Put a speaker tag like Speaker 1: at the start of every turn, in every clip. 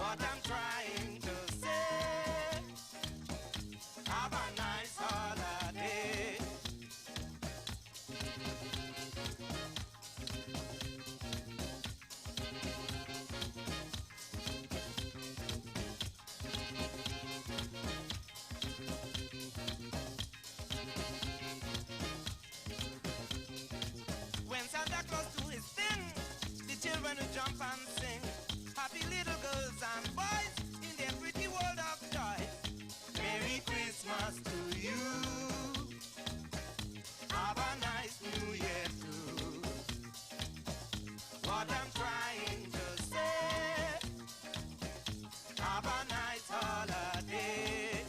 Speaker 1: what I'm trying to say. Have a nice holiday. When Santa Claus do his thing, the children will jump and sing. Happy little girls and boys in their pretty world of toys. Merry Christmas to you. Have a nice New Year too. What I'm trying to say. Have a nice holiday.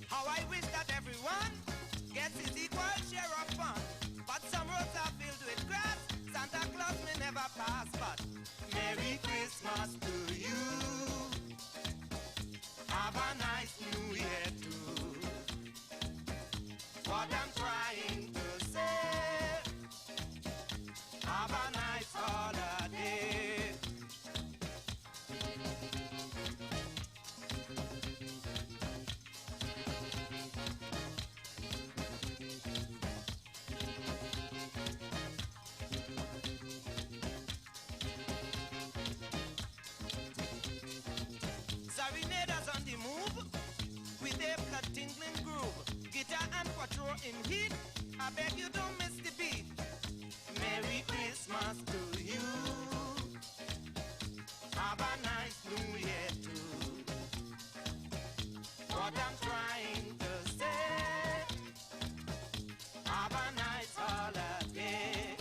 Speaker 1: How I wish that everyone gets his equal share of fun. But some roads are filled with grass. Santa Claus may never pass. But Merry Christmas to you. Have a nice New Year too. What I'm trying to say. Have a nice holiday. Serenaders on the move with a blood tingling groove. Guitar and quattro in heat. I beg you don't miss the beat. Merry Christmas to you. Have a nice New Year too. What I'm trying to say. Have a nice holiday.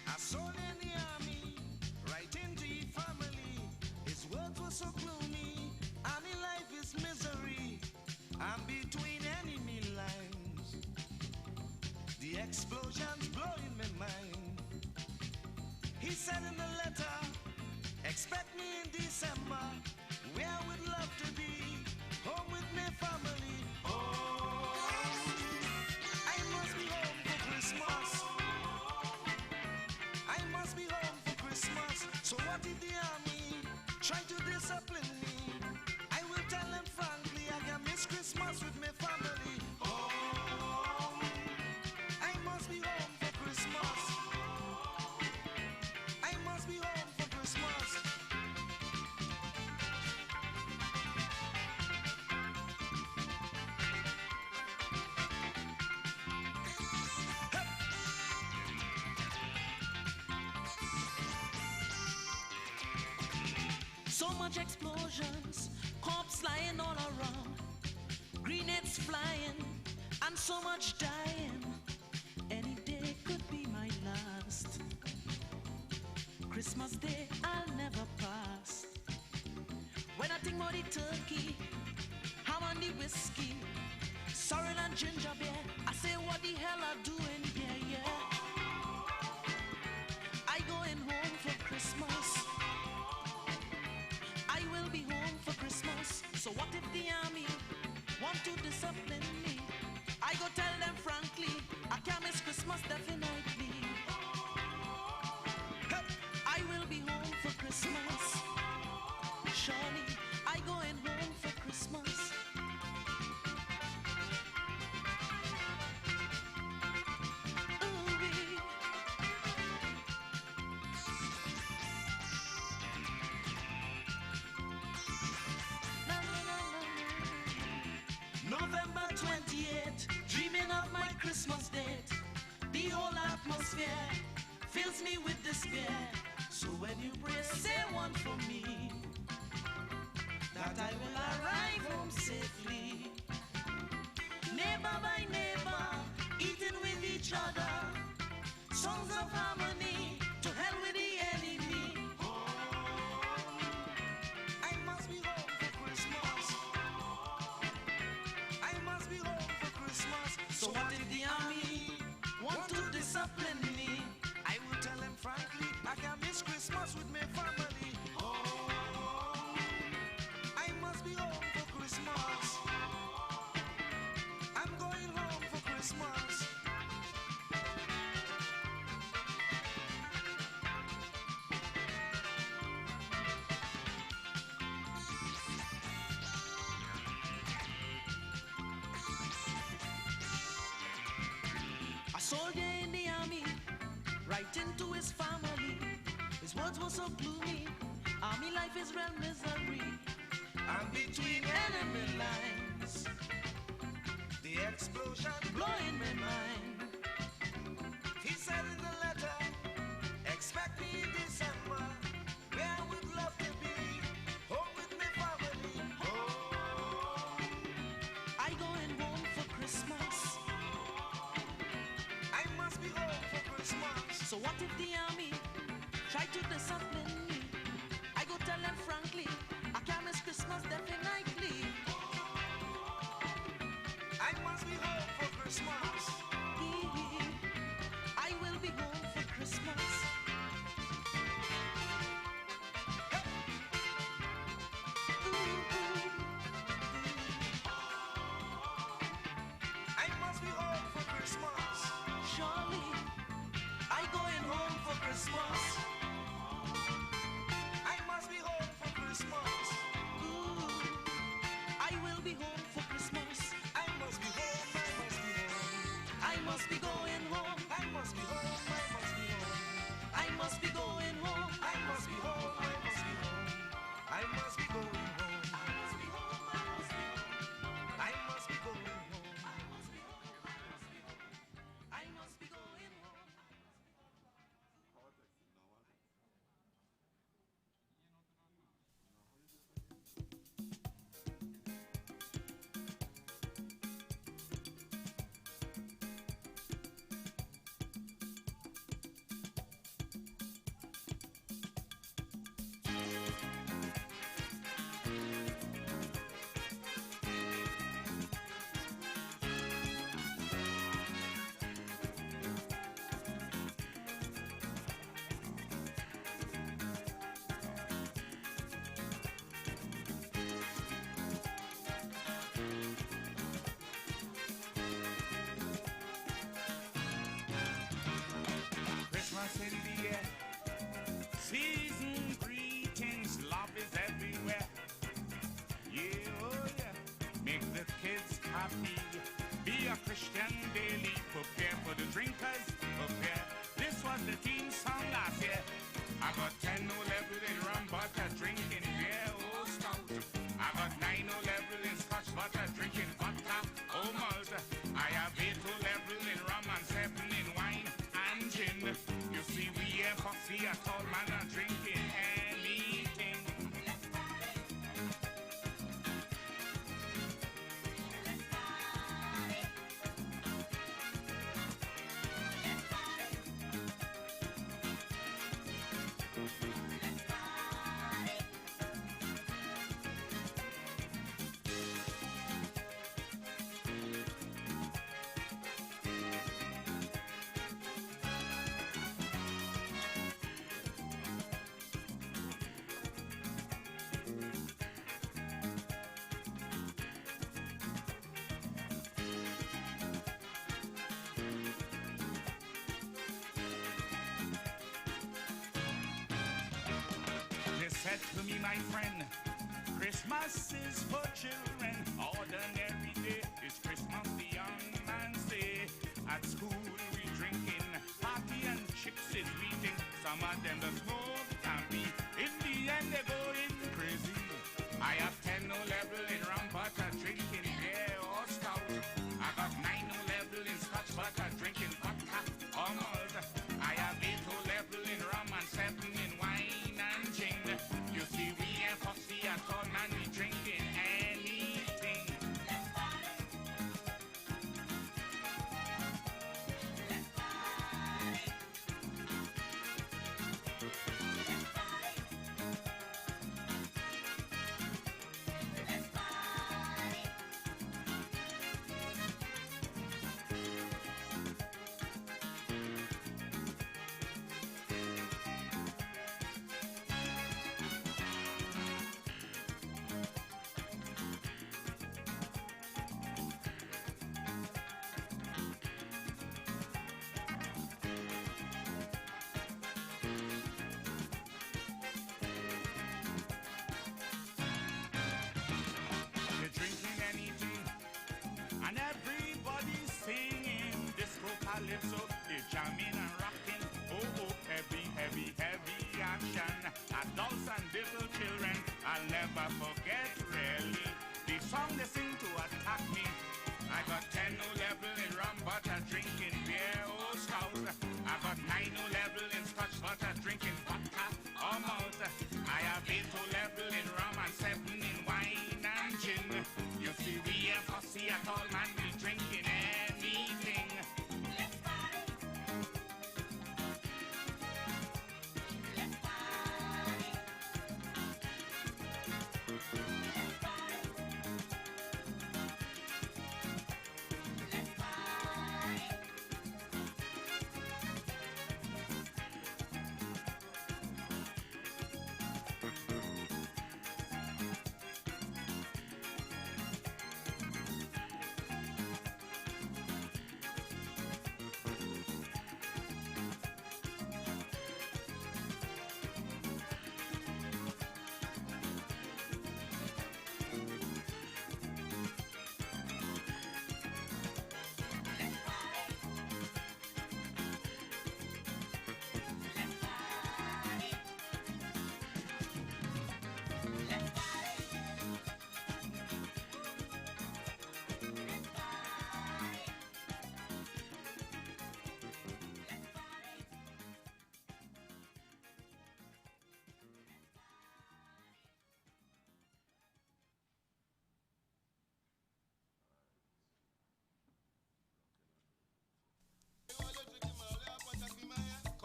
Speaker 2: A soul in the army, right into the family. His words were so gloomy. Army life is misery. I'm between enemy lines. The explosions blowing my mind. He said in the letter, expect me in December, where I would love to be, home with my family. Oh, I must be home for Christmas. I must be home for Christmas. So what if the army try to discipline me? I will tell them frankly I can miss Christmas with my family. Oh, I must be home for Christmas. I must be home for Christmas.
Speaker 3: So much explosions, corpses lying all around, grenades flying, and so much dying. Any day could be my last. Christmas Day I'll never pass. When I think about the turkey, ham and the whiskey, sorrel and ginger beer, I say what the hell I doing here, yeah. I going home for Christmas. I will be home for Christmas. So what if the army want to definitely. I will be home for Christmas. Surely I going home for Christmas. Ooh-wee. Na, na, na, na, na. November 28th, dreaming of my Christmas date. The whole atmosphere fills me with despair. So when you pray, say one for me, that I will arrive home safely. Neighbor by neighbor, eating with each other, songs of harmony, to hell with the enemy.
Speaker 2: I must be home for Christmas. I must be home for Christmas.
Speaker 3: So what if the army want to discipline me?
Speaker 2: I will tell them frankly, I can miss Christmas with my family. I must be home for Christmas. I'm going home for Christmas.
Speaker 3: A soldier in the army, writing to his family. His words were so gloomy. Army life is real misery.
Speaker 2: I'm between
Speaker 3: Enemy lines,
Speaker 2: the explosion.
Speaker 3: blowing my mind.
Speaker 2: He said in the letter, expect me in December, where I would love to be, home with my family.
Speaker 3: I going home for Christmas.
Speaker 2: I must be home for Christmas.
Speaker 3: So what if the army try to discipline me? I go tell them frankly, I can't miss Christmas definitely.
Speaker 2: I must be home for Christmas.
Speaker 3: I will be home for Christmas.
Speaker 2: I must be home for Christmas.
Speaker 3: Surely I going home for Christmas.
Speaker 2: I must be home for Christmas.
Speaker 3: Ooh, I will be home for Christmas.
Speaker 2: I must be home. I must be home.
Speaker 3: I must be going home.
Speaker 2: I must be home. I must be home.
Speaker 3: I must be going home.
Speaker 2: I must be home. I must be home. I must be going home.
Speaker 3: I must be home. I must be home.
Speaker 2: I must be going home.
Speaker 3: I must be going home.
Speaker 4: Christmas in the air, season greetings, love is everywhere. Yeah, oh yeah, make the kids happy. Be a Christian daily, prepare for the drinkers, prepare. This was the theme song last year. I got 10 level in rum, but I drinking beer, oh stout. I got 9 level in scotch, but I drinking vodka, oh malt. I have 8 level in rum and 7 in wine and gin. You see, we here for see a tall man and drinking anything. said to me, my friend, Christmas is for children. Ordinary day is Christmas, the young man say. At school we drinking, party and chicks is meeting. Some of them the smoke and be. In the end they going crazy. I have 10 no level in rum, but I drinking beer or stout. I got 9 no level in scotch, but I drinking vodka or malt. I have 8 no level in rum and 7 in wine and gin. You see, we ain't fussy at all, man. We drinking anything. They're drinking anything, and everybody's singing. Disco calypso, they're jamming and rocking. Oh, oh, heavy, heavy, heavy action. Adults and little children, I'll never forget really. The song they sing to attack me. I got 10 no level in rum, but I'm drinking beer or stout. I got 9 no level in scotch, but I'm drinking vodka or malt. I have 8 no level in rum and 7 in wine and gin. You see, we ain't fussy at all, man. We drinking anything.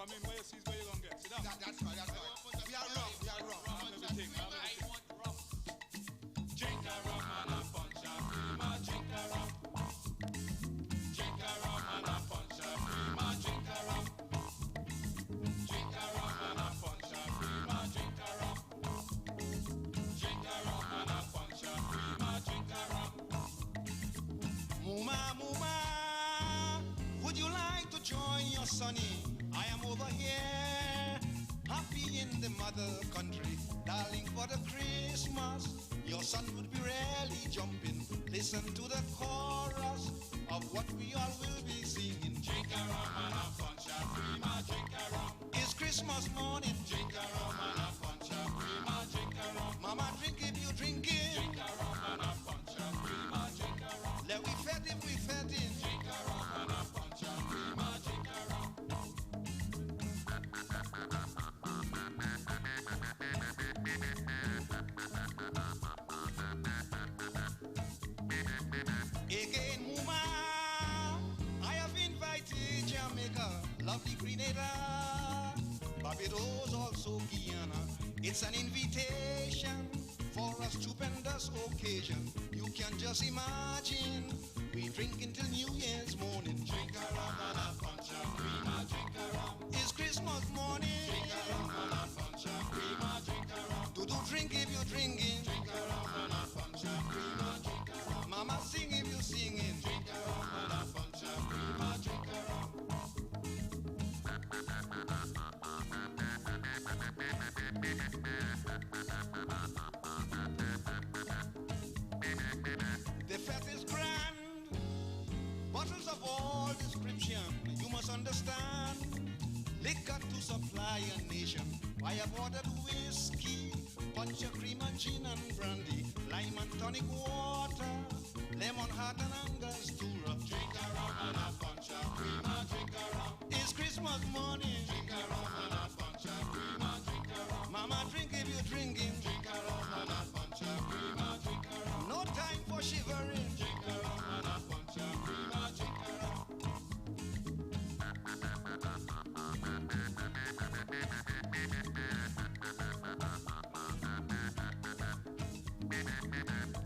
Speaker 5: Come in where you see where you gonna get. Sit down.
Speaker 2: That's right, that's right. We are wrong, we are wrong.
Speaker 5: Have everything, have everything. Drink a rum and a punch a prima, drink a rum. Drink a rum and a punch a prima, drink a rum. Drink a rum and a punch a prima, drink a rum. Drink a rum and a punch a prima, drink a rum.
Speaker 1: Muma, Muma, would you like to join your sonny? I am over here, happy in the mother country. Darling, for the Christmas, your son would be really jumping. Listen to the chorus of what we all will be singing.
Speaker 5: Drink a rum and a punch a prima, drink a rum.
Speaker 1: It's Christmas morning.
Speaker 5: Drink a rum and a punch a prima, drink a rum.
Speaker 1: Mama, drink if you drink it.
Speaker 5: Drink a rum and a punch a prima, drink a rum.
Speaker 1: Let we fed if we fed it.
Speaker 5: Drink a rum and a punch a prima, drink a rum.
Speaker 1: Again, Muma, I have invited Jamaica, lovely Grenada, Barbados, also Guyana. It's an invitation for a stupendous occasion. You can just imagine, we drink till New Year's morning.
Speaker 5: Drink a rum and a punch a prima, drink a rum.
Speaker 1: It's Christmas morning.
Speaker 5: Drink a rum and a punch a prima, drink a rum.
Speaker 1: Do drink if you're drinking.
Speaker 5: Drink a rum and a punch a prima, drink a rum.
Speaker 1: Mama, sing if you're singing.
Speaker 5: Drink a rum and a punch a prima, drink a rum.
Speaker 1: understand. Liquor to supply a nation. I have ordered whiskey, punch of cream and gin and brandy, lime and tonic water, lemon heart and angostura.
Speaker 5: Drink a rum and a punch of cream, a drink a rum.
Speaker 1: It's Christmas morning.
Speaker 5: Drink a rum and a punch of cream, a drink a rum.
Speaker 1: Mama, drink if you're drinking.
Speaker 5: Drink a rum and a punch of cream, a drink a rum.
Speaker 1: No time for shivering.
Speaker 5: Drink a rum and a punch of cream, a drink a rum.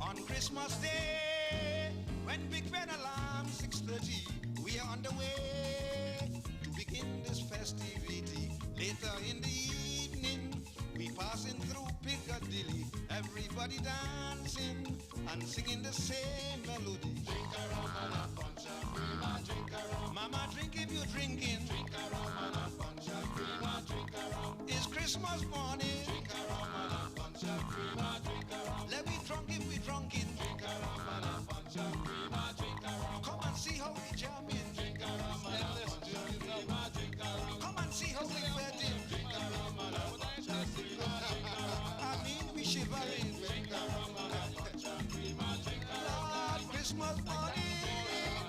Speaker 1: On Christmas Day, when Big Ben alarm 6:30, we are on the way to begin this festivity. Later in the evening, we passing through Piccadilly, everybody dancing and singing the same melody.
Speaker 5: Drink a rum and a punch of cream, a drink a rum.
Speaker 1: Mama, drink if you're drinking.
Speaker 5: Drink a rum and a punch of cream, a drink a rum.
Speaker 1: It's Christmas morning.
Speaker 5: Drink a rum and a punch of cream, a drink a rum.
Speaker 1: Let me drunk if we drunken.
Speaker 5: Drink a rum and a punch of cream, a drink a rum.
Speaker 1: Come and see how we jamming.
Speaker 5: Drink a rum and a punch of cream, a drink a rum.
Speaker 1: Come and see how we betting.
Speaker 5: Drink a rum and a punch of cream, a drink a rum.
Speaker 1: I mean we shivering.
Speaker 5: Drink a rum and a punch of cream, a drink a rum.
Speaker 1: Lord, Christmas morning.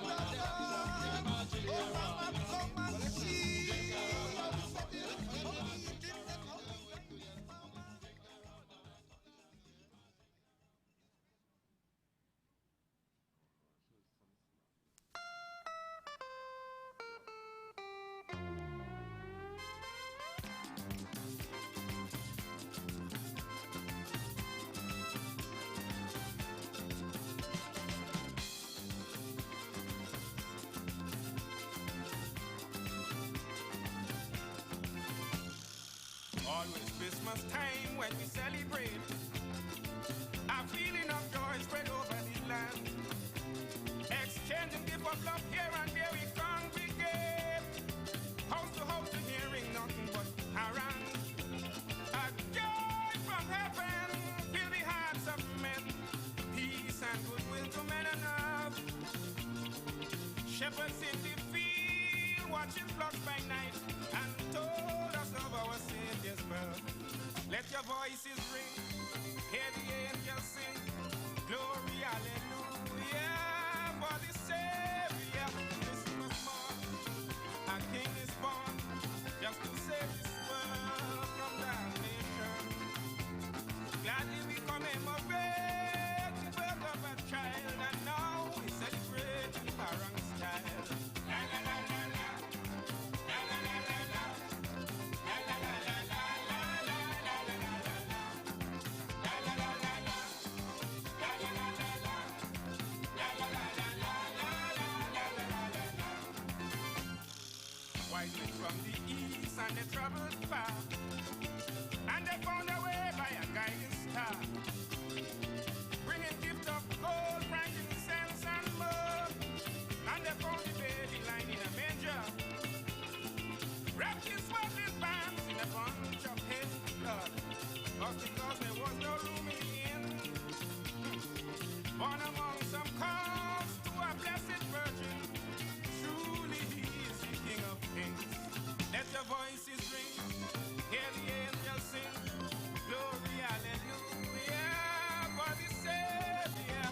Speaker 1: Lord, oh mama, come and see. how we betting, how we eating, and how we betting.
Speaker 4: Always Christmas time when we celebrate. A feeling of joy spread over the land. Exchanging gift of love here and there we congregate. House to house to hearing nothing but harangue. A joy from heaven fill the hearts of men. Peace and goodwill to men enough. Shepherds in the field watching flocks by night and told us of our Savior's birth. Let your voices ring, hear the angels sing, glory, hallelujah, for the Savior. Christmas morning, a King is born, just to save this world from damnation. Gladly we commemorate the birth of a child, and now we celebrate in parang style. La la la la la, la la la la la, la la la la la, la la la la la, la la la la la, la la la la la, la la la la la, la la la la la. Wise men from the east and they traveled far, and they found a way by a guiding star, bringing gift of gold, frankincense, and myrrh. And they found the baby lying in a manger, wrapped in swaddling bands in a bunch of his blood. Just because there was no room in the inn, born among some cause to a blessed virgin. Truly he is the King of Kings. Let your voices ring, hear the angels sing, glory, hallelujah, for the Savior.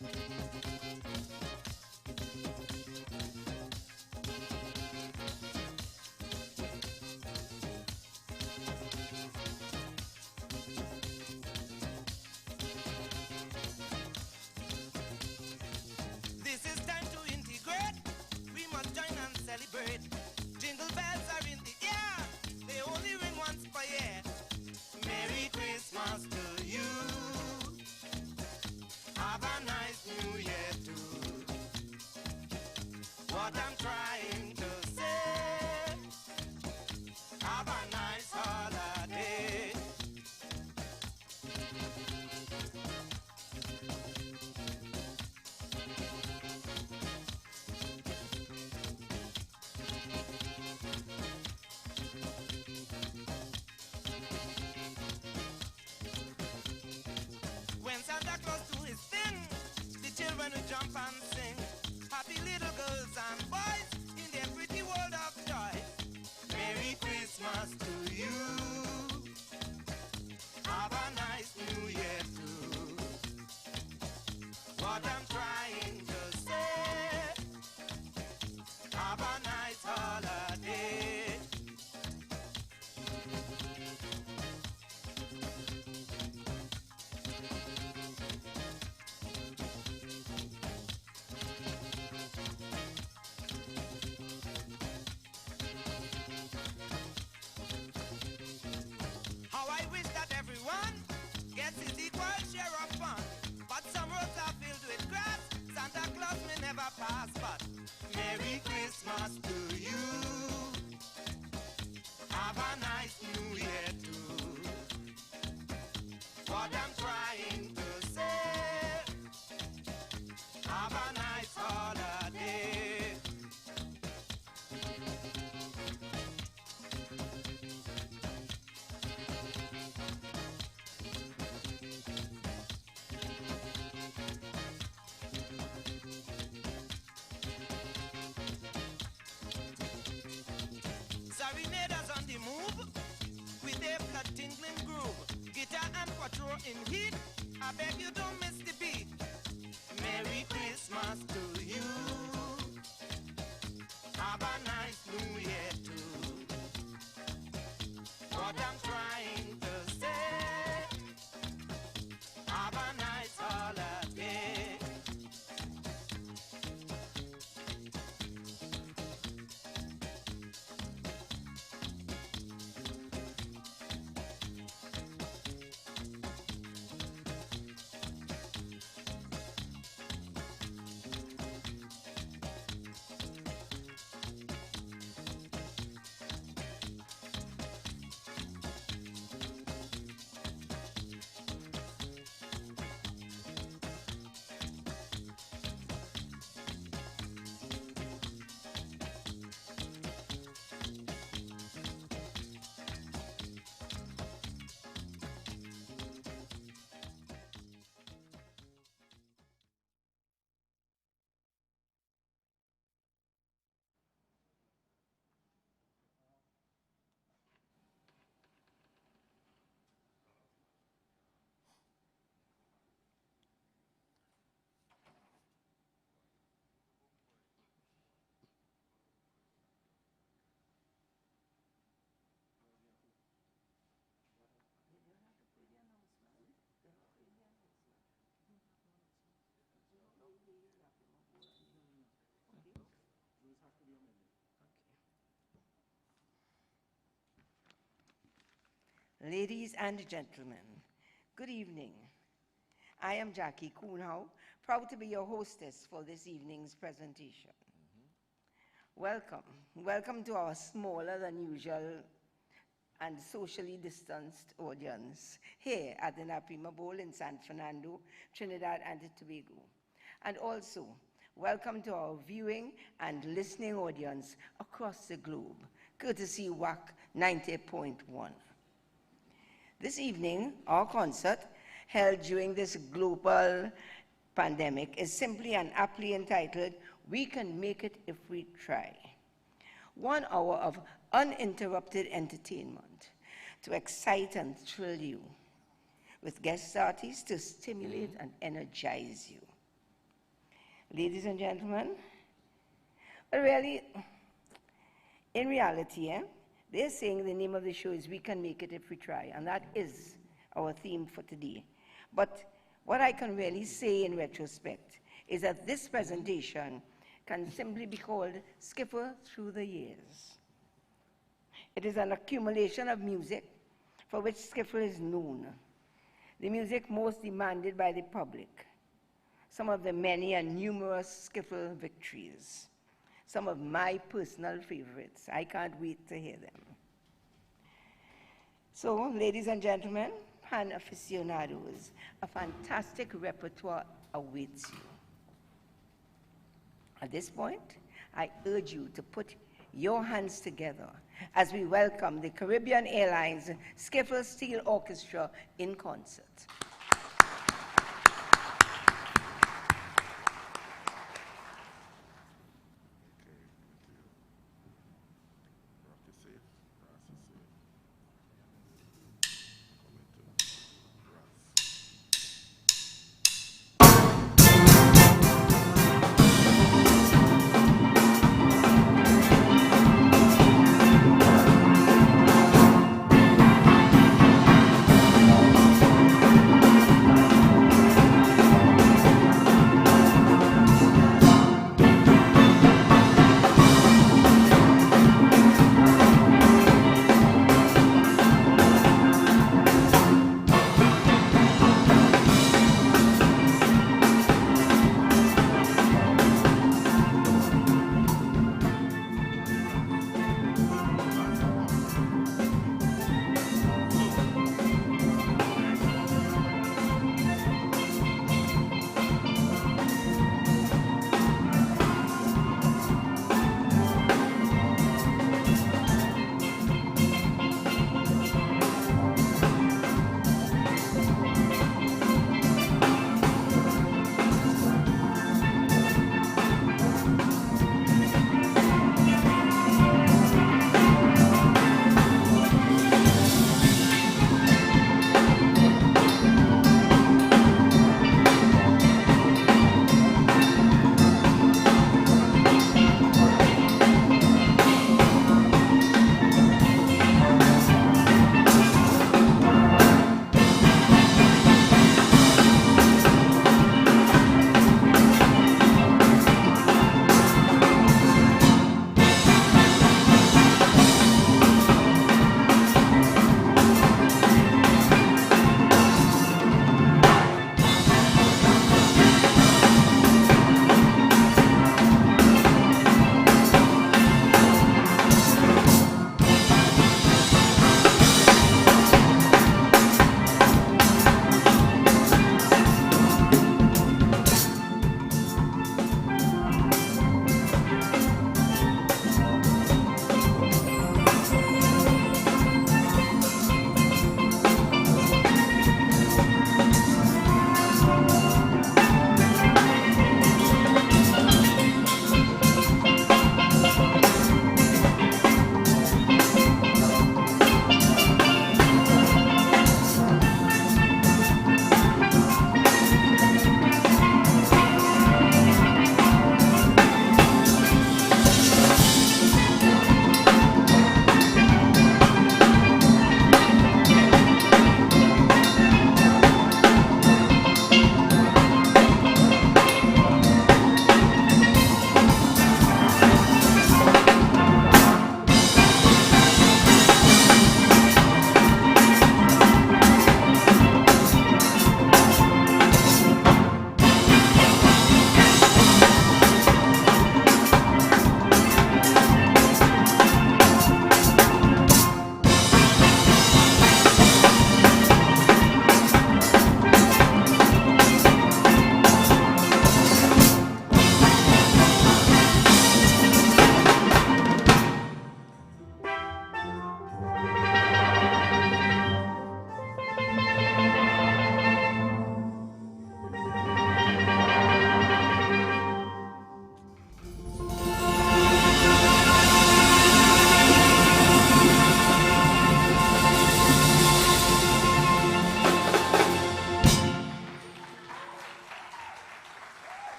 Speaker 2: This is time to integrate. We must join and celebrate. Jingle bells are in the air. They only ring once per year. Merry Christmas to you. Have a nice New Year too. What I'm trying to say. Have a nice holiday. When Santa Claus do his thing, the children will jump and sing. Happy little girls and boys in their pretty world of joy. Merry Christmas to you. Have a nice New Year too. What I'm trying to say. Have a nice holiday. How I wish that everyone gets his equal share of fun. But some roads are filled with grass. Santa Claus may never pass, but Merry Christmas to you. Have a nice New Year too. What I'm trying to say. Have a nice holiday. Serenaders on the move with a blood tingling groove. Guitar and quattro in heat. I beg you don't miss the beat. Merry Christmas to you. Have a nice New Year too. What I'm trying to say. Have a nice holiday.
Speaker 6: Ladies and gentlemen, good evening. I am Jackie Kuhnhau, proud to be your hostess for this evening's presentation. Welcome. Welcome to our smaller than usual and socially distanced audience here at the La Prima Bowl in San Fernando, Trinidad and Tobago. And also, welcome to our viewing and listening audience across the globe, courtesy WAC 90.1. This evening, our concert, held during this global pandemic, is simply and aptly entitled, "We Can Make It If We Try." 1 hour of uninterrupted entertainment to excite and thrill you, with guest artists to stimulate and energize you. Ladies and gentlemen, but really, in reality, they're saying the name of the show is We Can Make It If We Try, and that is our theme for today. But what I can really say in retrospect is that this presentation can simply be called Skiffle Through the Years. It is an accumulation of music for which Skiffle is known, the music most demanded by the public, some of the many and numerous Skiffle victories, some of my personal favorites. I can't wait to hear them. So, ladies and gentlemen, pan aficionados, a fantastic repertoire awaits you. At this point, I urge you to put your hands together as we welcome the Caribbean Airlines Skiffle Steel Orchestra in concert.
Speaker 7: Thank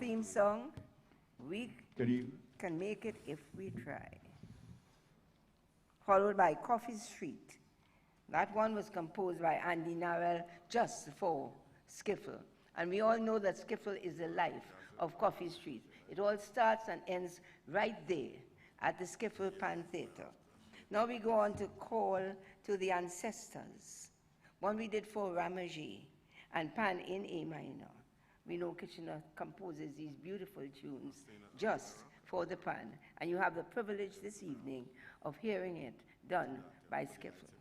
Speaker 6: theme song, We
Speaker 7: Good evening.
Speaker 6: Can Make It If We Try. Followed by Coffee Street. That one was composed by Andy Narell just for Skiffle. And we all know that Skiffle is the life of Coffee Street. It all starts and ends right there at the Skiffle Pan Theatre. Now we go on to Call to the Ancestors. One we did for Ramajee and Pan in A minor. We know Kitchener composes these beautiful tunes just for the Pan. And you have the privilege this evening of hearing it done by Skiffle.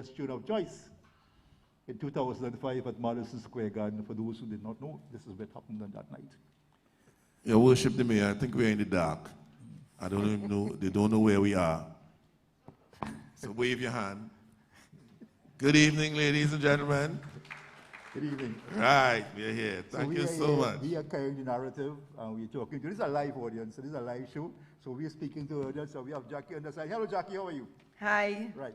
Speaker 7: best tune of choice in 2005 at Madison Square Garden. For those who did not know, this is what happened on that night.
Speaker 8: Your worship the mayor, I think we're in the dark. I don't even know, they don't know where we are. So wave your hand. Good evening, ladies and gentlemen.
Speaker 7: Good evening.
Speaker 8: Right, we're here. Thank you so much.
Speaker 7: We are carrying the narrative, and we're talking to, this is a live audience, so this is a live show, so we're speaking to the audience, so we have Jackie on the side. Hello, Jackie, how are you?
Speaker 6: Hi.
Speaker 7: Right.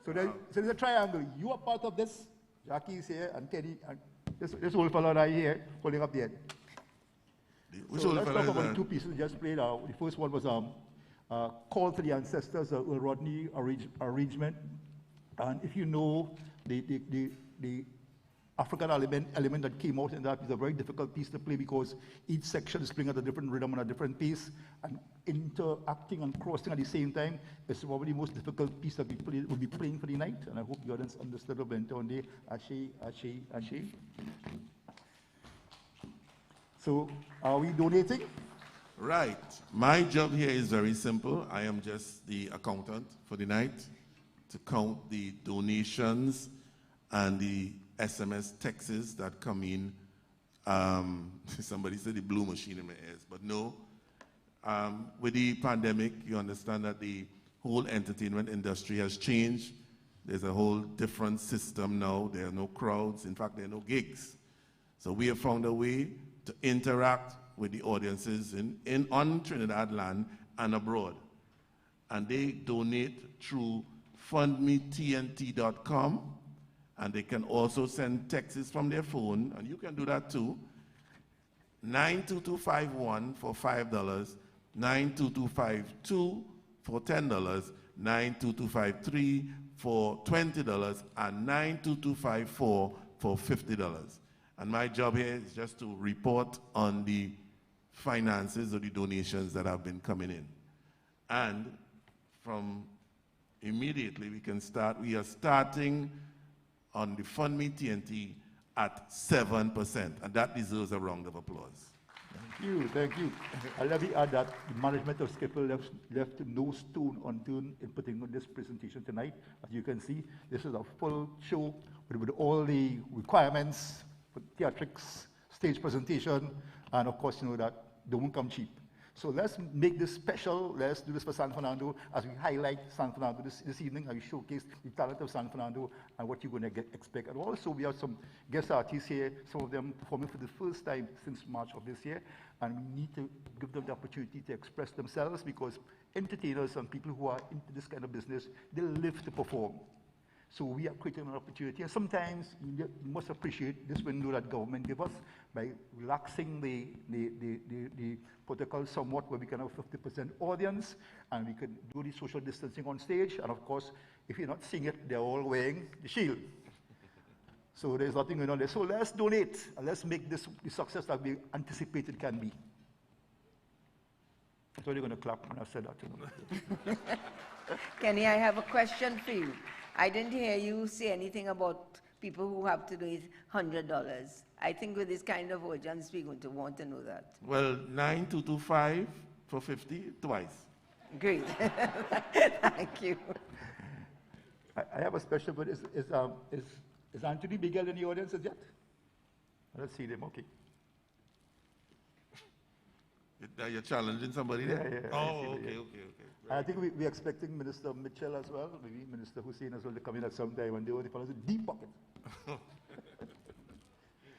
Speaker 7: So, so there's a triangle. You are part of this. Jackie is here, and Kenny, and this old fellow right here, holding up the head.
Speaker 8: Which
Speaker 7: So
Speaker 8: old
Speaker 7: let's
Speaker 8: fella
Speaker 7: talk
Speaker 8: is
Speaker 7: about
Speaker 8: that?
Speaker 7: the two pieces we just played. The first one was Call to the Ancestors, Earl Rodney arrangement. And if you know the African element that came out in that is a very difficult piece to play because each section is playing at a different rhythm and a different pace, and interacting and crossing at the same time is probably the most difficult piece that we'll be playing for the night. And I hope the audience understood what went on there. Ashe. So, are we donating?
Speaker 8: Right. My job here is very simple. I am just the accountant for the night to count the donations and the SMS texts that come in. Somebody said the blue machine in my ears, but no. With the pandemic, you understand that the whole entertainment industry has changed. There's a whole different system now. There are no crowds. In fact, there are no gigs. So we have found a way to interact with the audiences on Trinidad land and abroad. And they donate through fundmetnt.com, and they can also send texts from their phone, and you can do that too. 92251 for $5, 92252 for $10, 92253 for $20, and 92254 for $50. And my job here is just to report on the finances or the donations that have been coming in. And from immediately we can start. We are starting on the Fund Me TNT at 7%, and that deserves a round of applause.
Speaker 7: Thank you. And let me add that the management of Skiffle left no stone unturned in putting on this presentation tonight. As you can see, this is a full show with all the requirements for theatrics, stage presentation, and of course, you know that they won't come cheap. So let's make this special. Let's do this for San Fernando as we highlight San Fernando this evening, and we showcase the talent of San Fernando and what you're going to expect. And also, we have some guest artists here, some of them performing for the first time since March of this year, and we need to give them the opportunity to express themselves because entertainers and people who are into this kind of business, they live to perform. So we are creating an opportunity, and sometimes you must appreciate this window that government give us by relaxing the protocol somewhat, where we can have 50% audience, and we can do the social distancing on stage, and of course, if you're not seeing it, they're all wearing the shield. So there's nothing going on there. So let's donate, and let's make this the success that we anticipated can be. I thought you're going to clap when I said that. You know.
Speaker 6: Kenny, I have a question for you. I didn't hear you say anything about people who have to do it $100. I think with this kind of audience, we're going to want to know that.
Speaker 8: Well, 9225 for 50 twice.
Speaker 6: Great. Thank you.
Speaker 7: I have a special, but is Anthony Bigel in the audience as yet? Let's see them, okay.
Speaker 8: You're challenging somebody there?
Speaker 7: Yeah.
Speaker 8: Oh, okay.
Speaker 7: I think we're expecting Minister Mitchell as well, maybe Minister Hussein as well to come in at some time, and they were the fellows in deep pocket.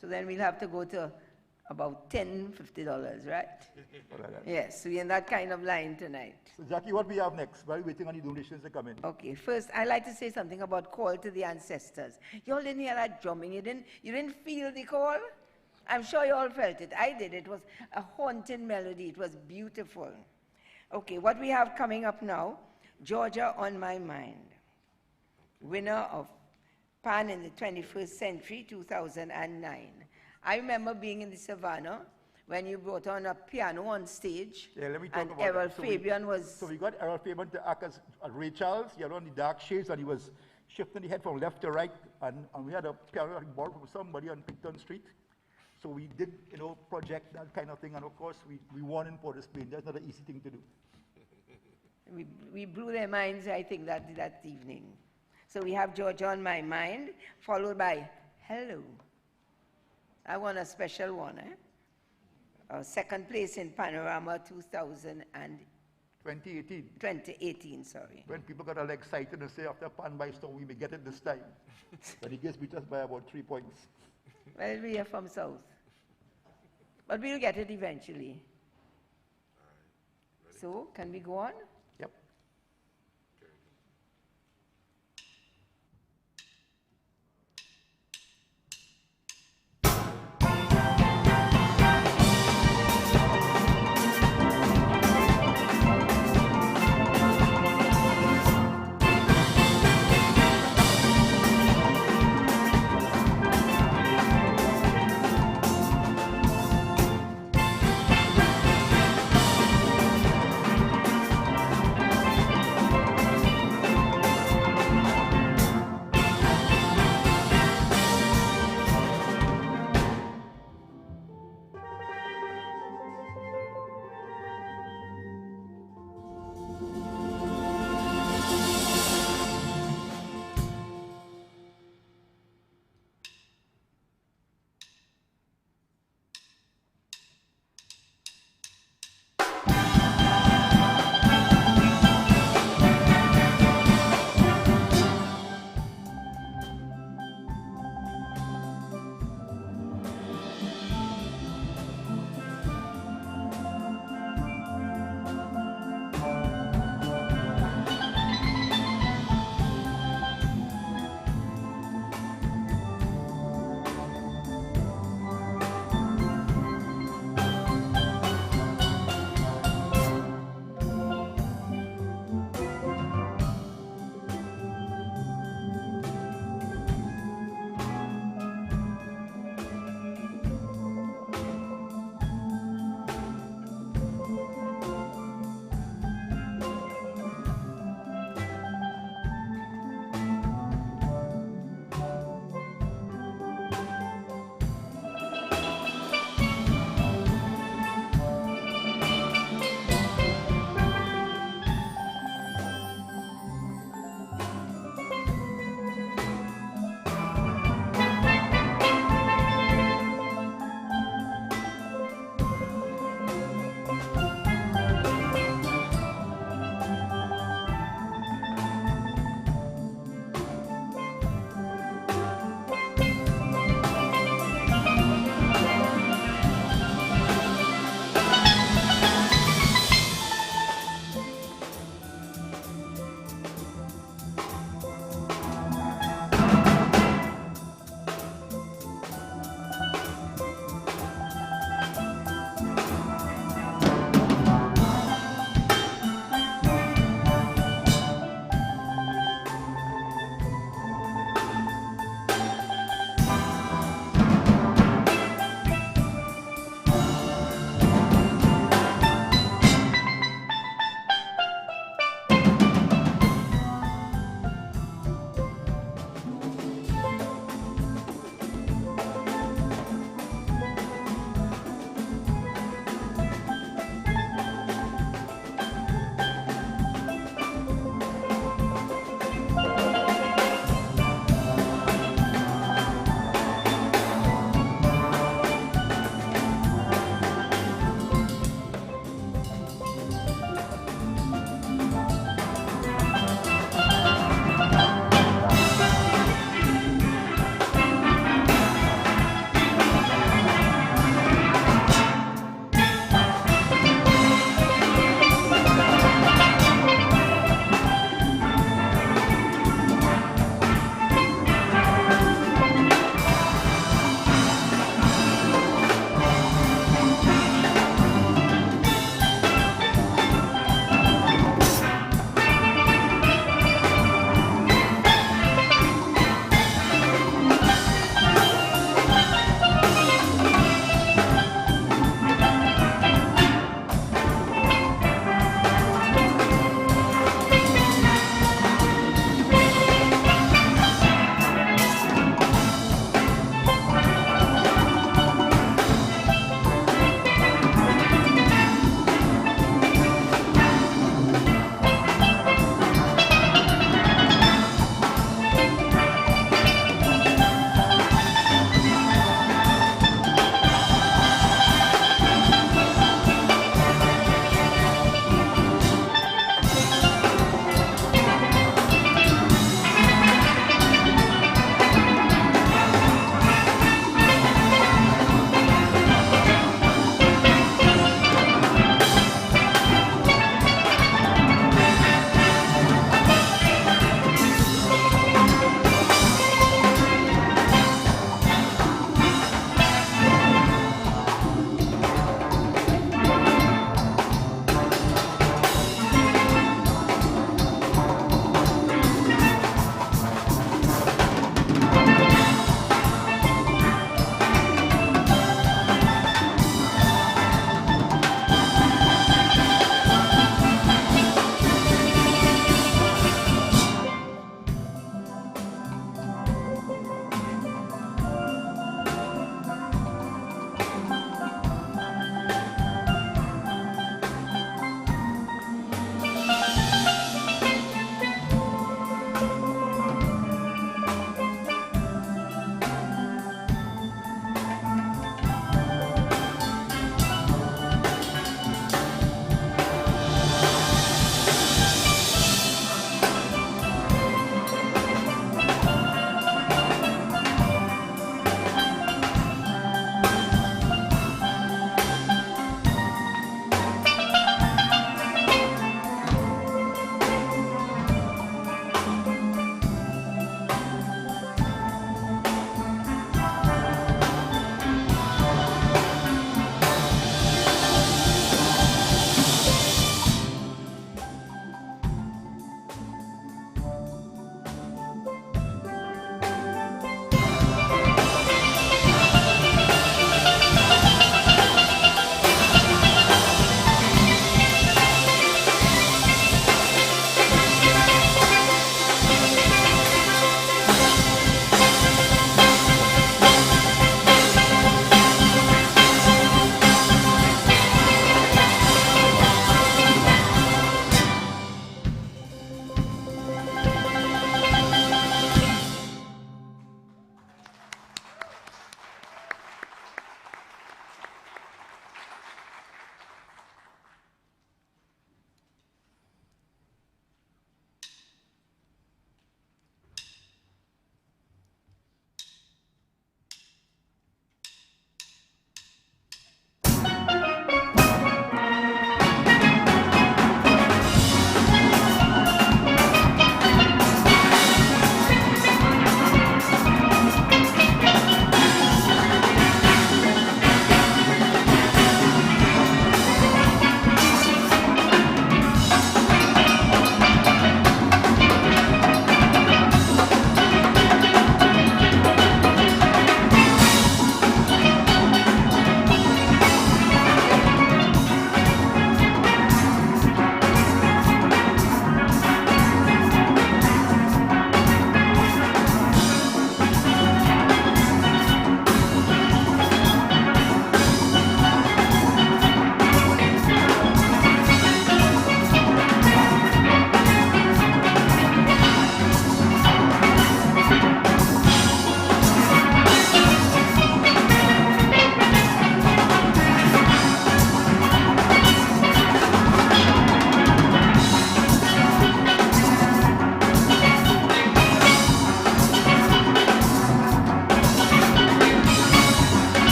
Speaker 6: So then we'll have to go to about $10, $50, right? Yes, we're in that kind of line tonight.
Speaker 7: So Jackie, what we have next? While waiting on the donations to come in.
Speaker 6: Okay, first, I'd like to say something about Call to the Ancestors. You all didn't hear that drumming? You didn't feel the call? I'm sure you all felt it. I did. It was a haunting melody. It was beautiful. Okay, what we have coming up now, Georgia on My Mind. Winner of Pan in the 21st Century, 2009. I remember being in the Savannah when you brought on a piano on stage.
Speaker 7: Yeah, let me talk
Speaker 6: and
Speaker 7: about
Speaker 6: Errol
Speaker 7: that.
Speaker 6: Fabian was...
Speaker 7: So we got Errol Fabian to act as Ray Charles. He had on the dark shades, and he was shifting the head from left to right. And we had a piano that borrowed from somebody on Picton Street. So we did, project that kind of thing. And of course, we won in Port of Spain. That's not an easy thing to do.
Speaker 6: We blew their minds, I think, that evening. So we have Georgia on My Mind, followed by Hello. I won a special one, second place in Panorama
Speaker 7: 2018.
Speaker 6: 2018, sorry.
Speaker 7: When people got all excited and say after Pan by Storm, we may get it this time. But he gets beat us by about 3 points.
Speaker 6: Well, we are from South. But we'll get it eventually. So, can we go on?
Speaker 7: Yep.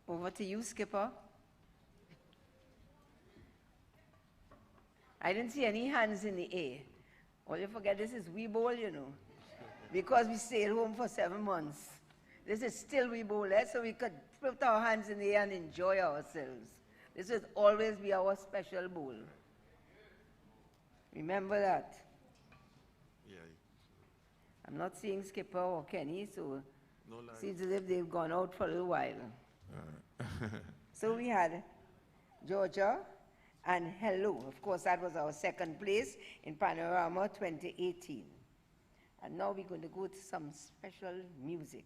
Speaker 6: Over to you, Skipper. I didn't see any hands in the air. All you forget, this is Wee Bowl, you know. Because we stayed home for 7 months. This is still Wee Bowl, so we could put our hands in the air and enjoy ourselves. This will always be our special bowl. Remember that.
Speaker 8: Yeah.
Speaker 6: I'm not seeing Skipper or Kenny, so
Speaker 8: No lie.
Speaker 6: seems as if they've gone out for a little while. So we had Georgia and Hello. Of course, that was our second place in Panorama 2018. And now we're going to go to some special music.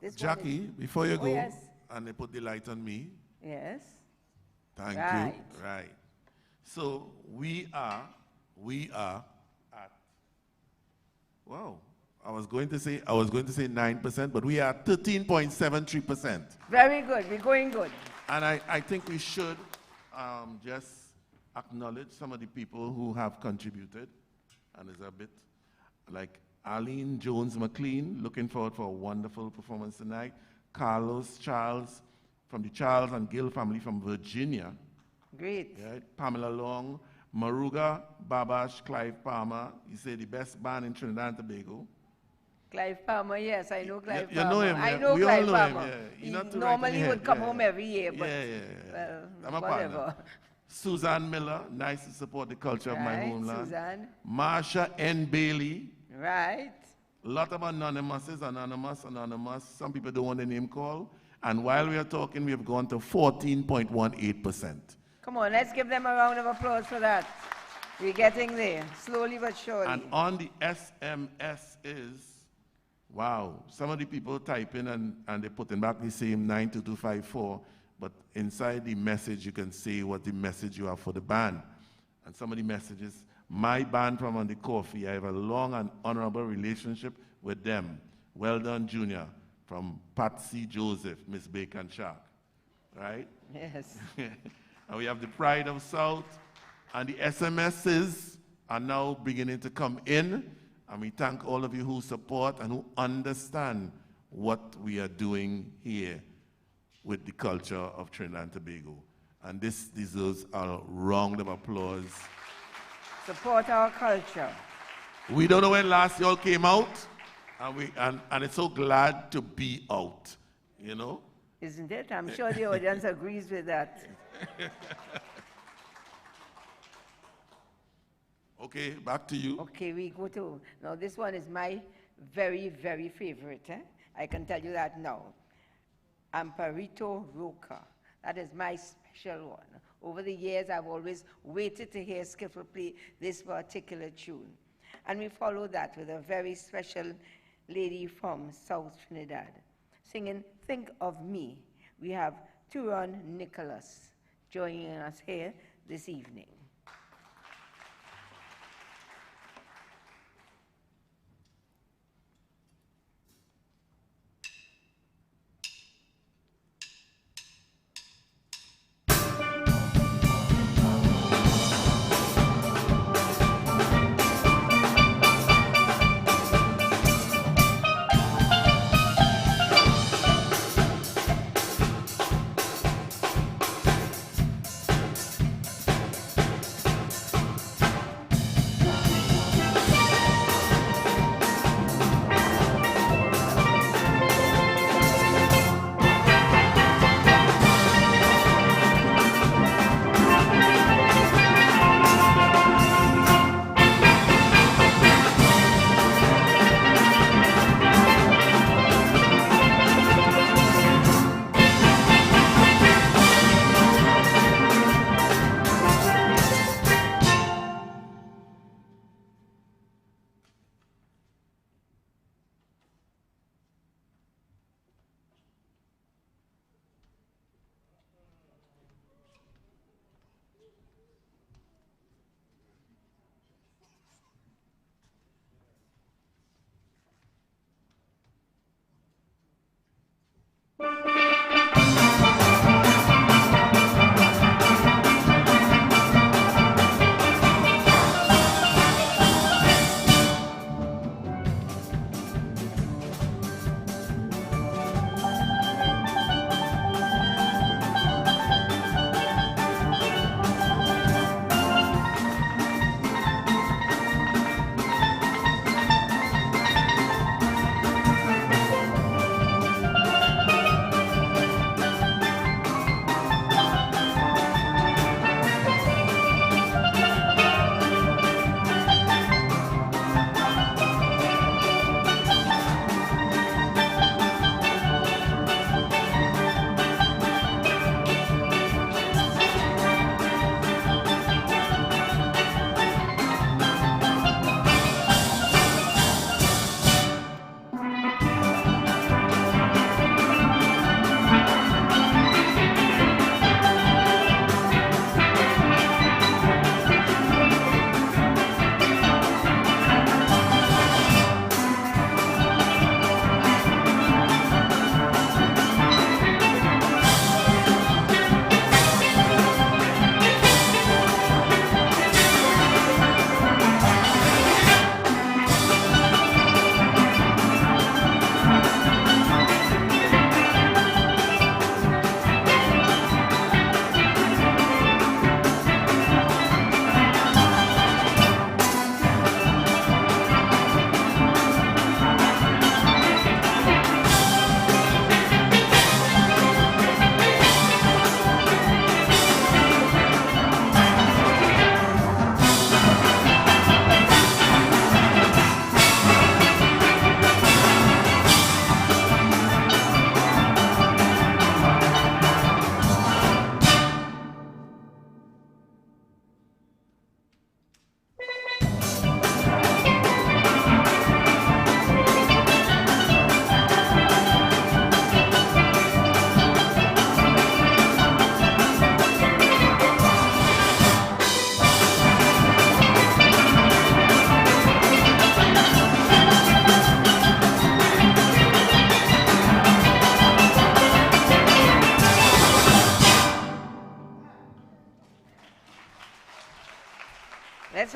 Speaker 6: This one
Speaker 8: Jackie, before you
Speaker 6: Oh,
Speaker 8: go,
Speaker 6: yes.
Speaker 8: and they put the light on me.
Speaker 6: Yes.
Speaker 8: Thank
Speaker 6: Right.
Speaker 8: you. Right. So we are at, wow, I was going to say 9%, but we are 13.73%.
Speaker 6: Very good. We're going good.
Speaker 8: And I think we should just acknowledge some of the people who have contributed. And it's a bit like Arlene Jones McLean, looking forward for a wonderful performance tonight. Carlos Charles from the Charles and Gill family from Virginia.
Speaker 6: Great.
Speaker 8: Right? Pamela Long, Maruga, Babash, Clive Palmer. He said the best band in Trinidad and Tobago.
Speaker 6: Clive Palmer, yes, I know Clive
Speaker 8: You
Speaker 6: Palmer.
Speaker 8: know him,
Speaker 6: I
Speaker 8: yeah.
Speaker 6: know
Speaker 8: We all
Speaker 6: Clive
Speaker 8: know him,
Speaker 6: Palmer.
Speaker 8: yeah. He
Speaker 6: He
Speaker 8: not too right in
Speaker 6: normally
Speaker 8: the
Speaker 6: would
Speaker 8: head,
Speaker 6: come
Speaker 8: yeah.
Speaker 6: home every year, but
Speaker 8: Yeah.
Speaker 6: well,
Speaker 8: I'm a
Speaker 6: whatever.
Speaker 8: partner. Suzanne Miller, nice to support the culture of my
Speaker 6: Right,
Speaker 8: homeland.
Speaker 6: Suzanne.
Speaker 8: Marsha N. Bailey,
Speaker 6: Right.
Speaker 8: a lot of anonymous. Some people don't want the name called. And while we are talking, we have gone to 14.18%.
Speaker 6: Come on, let's give them a round of applause for that. We're getting there, slowly but surely.
Speaker 8: And on the SMS is, wow, some of the people type in and they're putting back the same 92254, but inside the message you can say what the message you have for the band. And some of the messages, my band from On the Coffee, I have a long and honorable relationship with them. Well done, Junior, from Patsy Joseph, Miss Bacon Shark, right?
Speaker 6: Yes.
Speaker 8: And we have the Pride of South, and the SMSs are now beginning to come in, and we thank all of you who support and who understand what we are doing here with the culture of Trinidad and Tobago. And this deserves a round of applause.
Speaker 6: Support our culture.
Speaker 8: We don't know when last y'all came out, and it's so glad to be out, you know?
Speaker 6: Isn't it? I'm sure the audience agrees with that.
Speaker 8: Okay, back to you.
Speaker 6: Okay, we go to, now this one is my very, very favorite. I can tell you that now. Amparito Roca. That is my special one. Over the years, I've always waited to hear Skiffle play this particular tune. And we follow that with a very special lady from South Trinidad, singing Think of Me. We have Turon Nicholas joining us here this evening.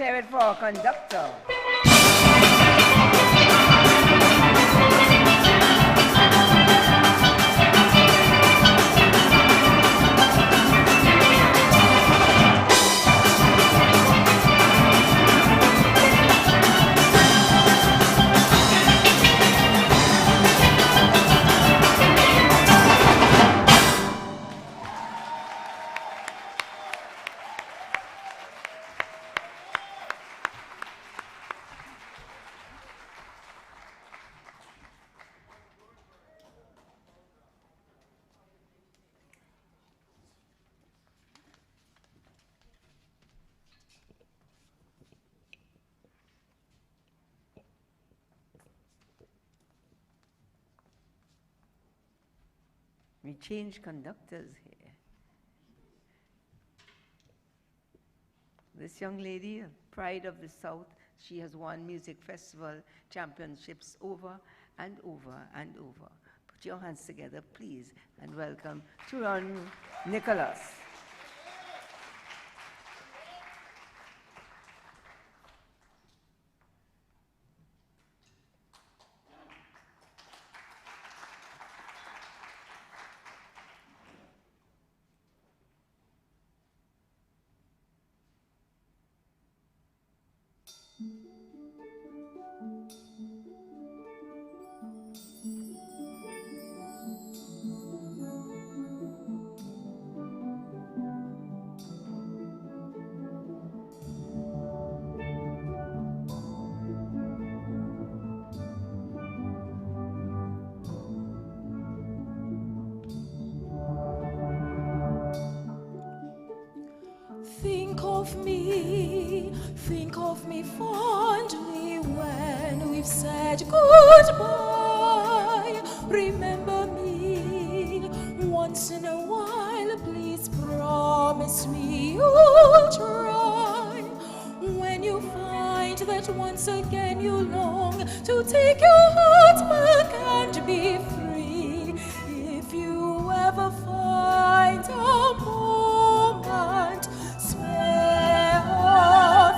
Speaker 6: hear it for our conductor. We change conductors here. This young lady, pride of the South, she has won music festival championships over and over and over. Put your hands together, please, and welcome Turon Nicholas.
Speaker 9: Think of me fondly when we've said goodbye. Remember me once in a while, please promise me you'll try. When you find that once again you long to take your heart back and be free, if you ever find a moment, spare a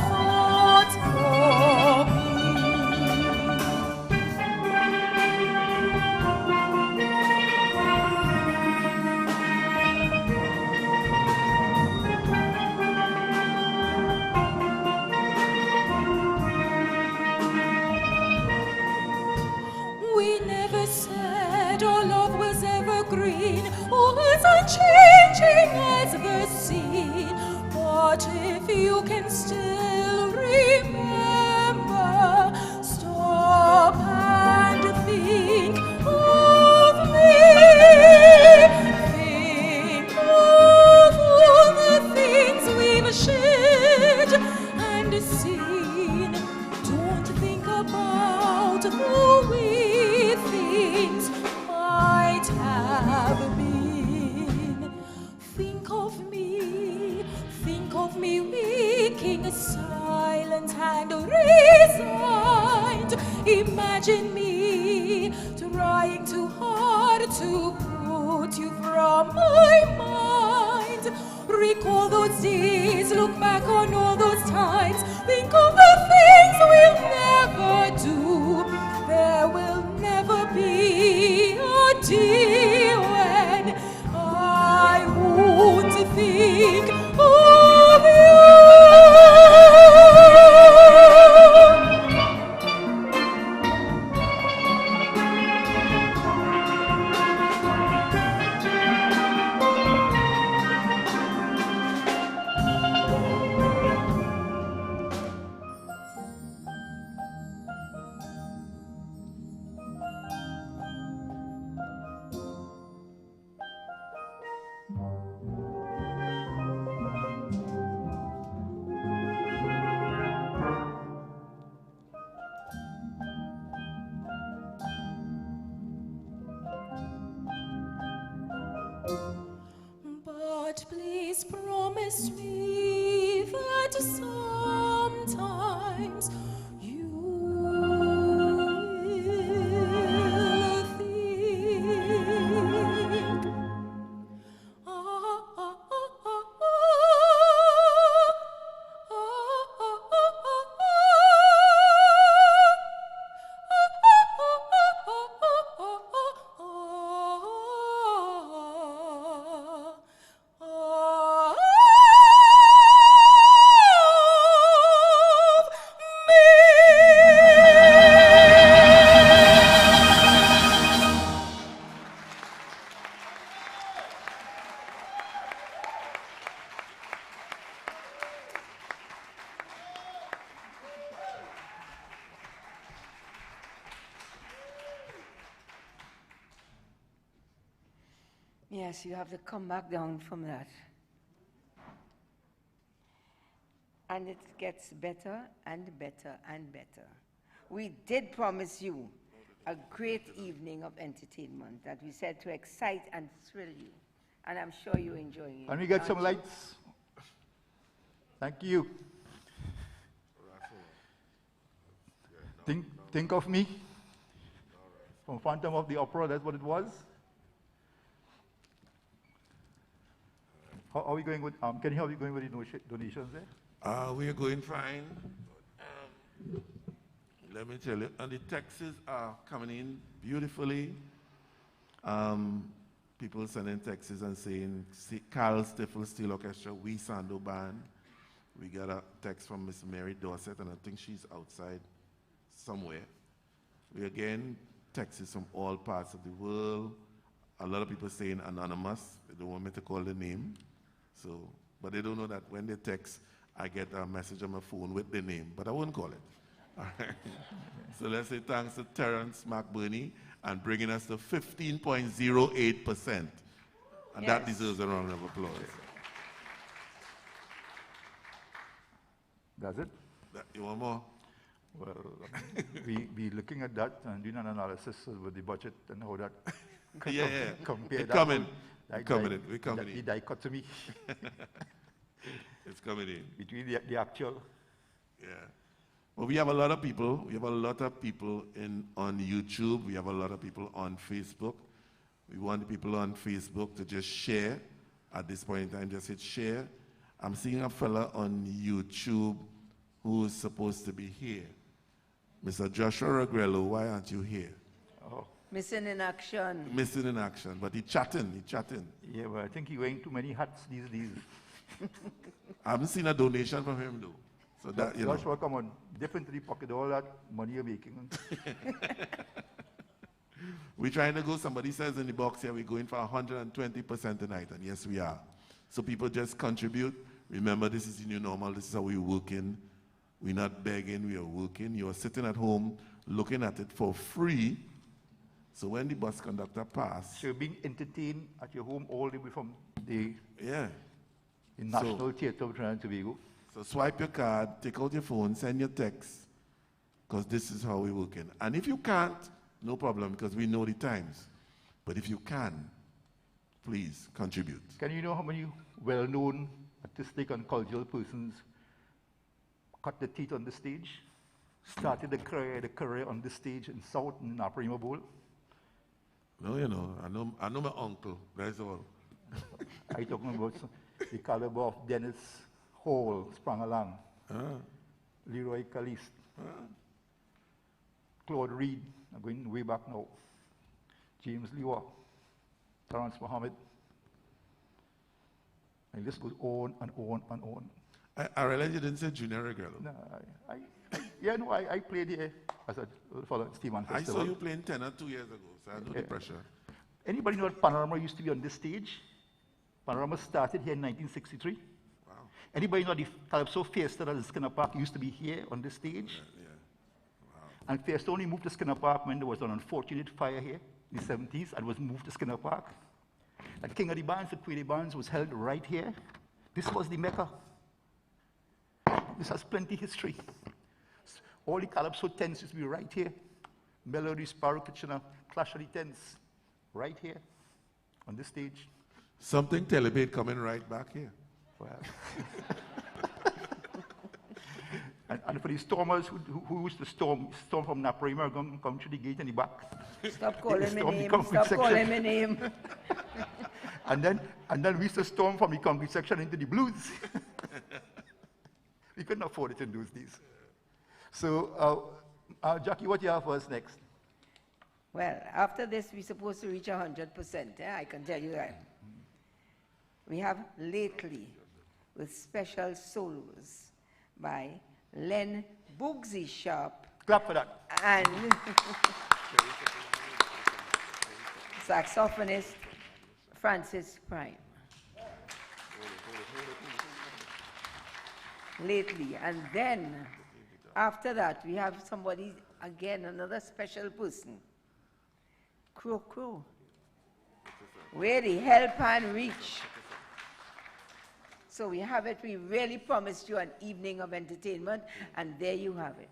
Speaker 9: thought for me. We never said our love was evergreen or as unchanging as the sea. But if you can still remember, stop and think of me. Think of all the things we've shared and seen. Don't think about the way things might have been. Think of me waking silent and resigned. Imagine me trying too hard to put you from my mind. Recall those days, look back on all those times. Think of the things we'll never do. There will never be a day when I won't think of you. But please promise me that sometimes you will think.
Speaker 6: Yes, you have to come back down from that. And it gets better and better and better. We did promise you a great evening of entertainment that we said to excite and thrill you. And I'm sure you're enjoying it.
Speaker 7: Can we get some
Speaker 6: aren't you?
Speaker 7: lights? Thank you. Think of me from Phantom of the Opera, that's what it was. How are we going with, can you help me going with the donations there?
Speaker 8: We are going fine. Let me tell you, and the texts are coming in beautifully. People sending texts and saying, Carl Skiffle Steel Orchestra, We Sando Band. We got a text from Miss Mary Dorset, and I think she's outside somewhere. We again texts from all parts of the world. A lot of people saying anonymous. They don't want me to call the name. So, but they don't know that when they text, I get a message on my phone with the name, but I won't call it. All right. So let's say thanks to Terrence McBurney and bringing us to 15.08%. And that deserves a round of applause.
Speaker 7: That's it?
Speaker 8: You want more?
Speaker 7: Well, we looking at that and doing an analysis with the budget and how that compare
Speaker 8: It's
Speaker 7: that
Speaker 8: coming.
Speaker 7: whole-
Speaker 8: We're coming
Speaker 7: the
Speaker 8: in.
Speaker 7: dichotomy
Speaker 8: It's coming in.
Speaker 7: between the actual.
Speaker 8: Yeah. Well, we have a lot of people. We have a lot of people on YouTube. We have a lot of people on Facebook. We want the people on Facebook to just share. At this point in time, just hit share. I'm seeing a fella on YouTube who's supposed to be here. Mr. Joshua Regrello, why aren't you here?
Speaker 7: Oh.
Speaker 6: Missing in action.
Speaker 8: Missing in action, but he's chatting.
Speaker 7: Yeah, well, I think he's wearing too many hats these days.
Speaker 8: I haven't seen a donation from him, though. So that, you know.
Speaker 7: Joshua, come on, dip into the pocket, all that money you're making.
Speaker 8: We're trying to go, somebody says in the box here, we're going for 120% tonight, and yes, we are. So people just contribute. Remember, this is the new normal. This is how we're working. We're not begging, we are working. You're sitting at home looking at it for free. So when the bus conductor passes,
Speaker 7: So you're being entertained at your home all the way from the
Speaker 8: yeah.
Speaker 7: National Theatre of Trinidad and Tobago.
Speaker 8: So swipe your card, take out your phone, send your text, because this is how we're working. And if you can't, no problem, because we know the times. But if you can, please contribute.
Speaker 7: Can you know how many well-known artistic and cultural persons cut their teeth on the stage? Started the career on the stage in South in Naparima Bowl?
Speaker 8: No, you know, I know my uncle, that's all.
Speaker 7: I talking about the caliber of Dennis Hall, sprung along. Leroy Caliste. Claude Reed, I'm going way back now. James Lewa, Terrence Mohammed. And this goes on and on and on.
Speaker 8: I realize you didn't say Junior Regrello.
Speaker 7: No, I played here as a fellow at Stephen
Speaker 8: I
Speaker 7: Festival.
Speaker 8: saw you playing tenor 2 years ago, so I know the pressure.
Speaker 7: Anybody know that Panorama used to be on this stage? Panorama started here in 1963.
Speaker 8: Wow.
Speaker 7: Anybody know the Calypso Fiesta that is Skinner Park used to be here on this stage?
Speaker 8: Yeah. Wow.
Speaker 7: And Fiesta only moved to Skinner Park when there was an unfortunate fire here in the 70s and was moved to Skinner Park. And King of the Bands, the Queen of the Bands, was held right here. This was the Mecca. This has plenty history. All the Calypso tents used to be right here. Melody, Sparrow, Kitchener, Clash of the Tents, right here on this stage.
Speaker 8: Something Telebate coming right back here.
Speaker 7: Well. and for the stormers who used to storm from Naparima, come through the gate in the back.
Speaker 6: Stop calling me name.
Speaker 7: concrete
Speaker 6: Stop
Speaker 7: section.
Speaker 6: calling me name.
Speaker 7: And then we used to storm from the concrete section into the blues. We couldn't afford it in those days. So, Jackie, what do you have for us next?
Speaker 6: Well, after this, we're supposed to reach 100%. I can tell you that. We have Lately with special solos by Len Boogsy Sharp
Speaker 7: Clap for that.
Speaker 6: and saxophonist Francis Prime. Lately. And then, after that, we have somebody, again, another special person. Crow. Where the help and reach. So we have it. We really promised you an evening of entertainment, and there you have it.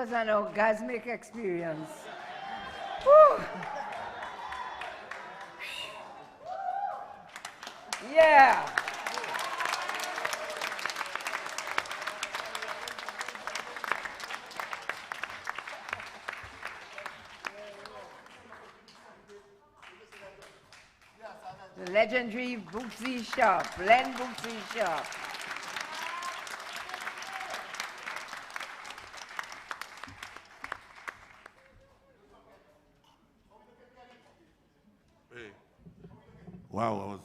Speaker 6: was an orgasmic experience. Woo. Yeah. The legendary Bootsy Shop, Len Bootsy Shop.
Speaker 8: Hey. Wow, I was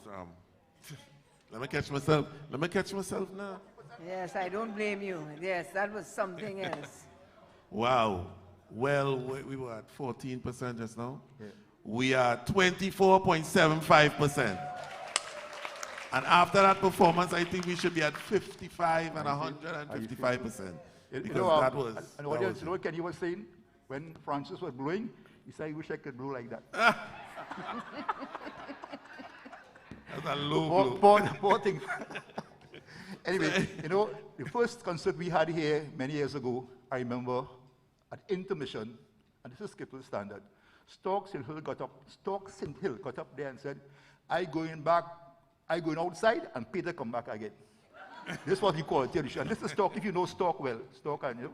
Speaker 8: let me catch myself. Let me catch myself now.
Speaker 6: Yes, I don't blame you. Yes, that was something else.
Speaker 8: Wow. Well, we were at 14% just now. Yeah. We are 24.75%. And after that performance, I think we should be at 55 and 155%. Because that was...
Speaker 7: And you know what Kenny was saying? When Francis was blowing, he said, I wish I could blow like that.
Speaker 8: That's a low blow.
Speaker 7: Poor thing. Anyway, you know, the first concert we had here many years ago, I remember at intermission, and this is Skiffle standard, Storks Hill got up there and said, I going outside and Peter come back again. This is what we call a tradition. This is Stork, if you know Stork well. Stork, and you know.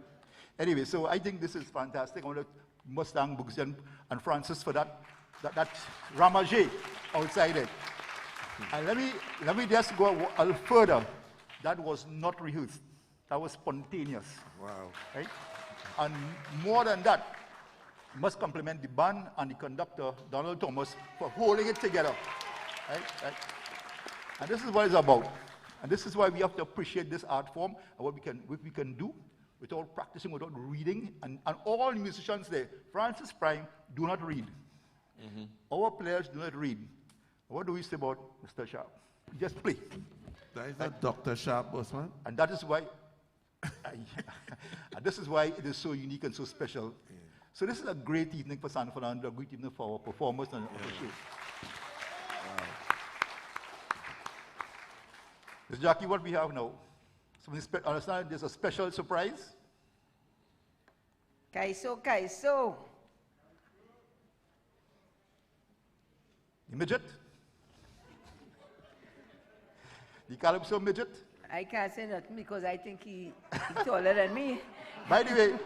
Speaker 7: Anyway, so I think this is fantastic. I want to Mustang Books and Francis for that ramage outside it. And let me just go a little further. That was not rehearsed. That was spontaneous.
Speaker 8: Wow.
Speaker 7: Right? And more than that, you must compliment the band and the conductor, Donald Thomas, for holding it together. Right? And this is what it's about. And this is why we have to appreciate this art form and what we can do without practicing, without reading. And all musicians there, Francis Prime, do not read. Mm-hmm. Our players do not read. What do we say about Mr. Sharp? Just play.
Speaker 8: That is not Dr. Sharp, bossman.
Speaker 7: And that is why, and this is why it is so unique and so special. Yeah. So this is a great evening for San Fernando, a great evening for our performers and our show. Wow. Ms. Jackie, what we have now? Understand there's a special surprise?
Speaker 6: Kaiso.
Speaker 7: The midget? The Calypso midget?
Speaker 6: I can't say nothing because I think he's taller than me.
Speaker 7: By the way,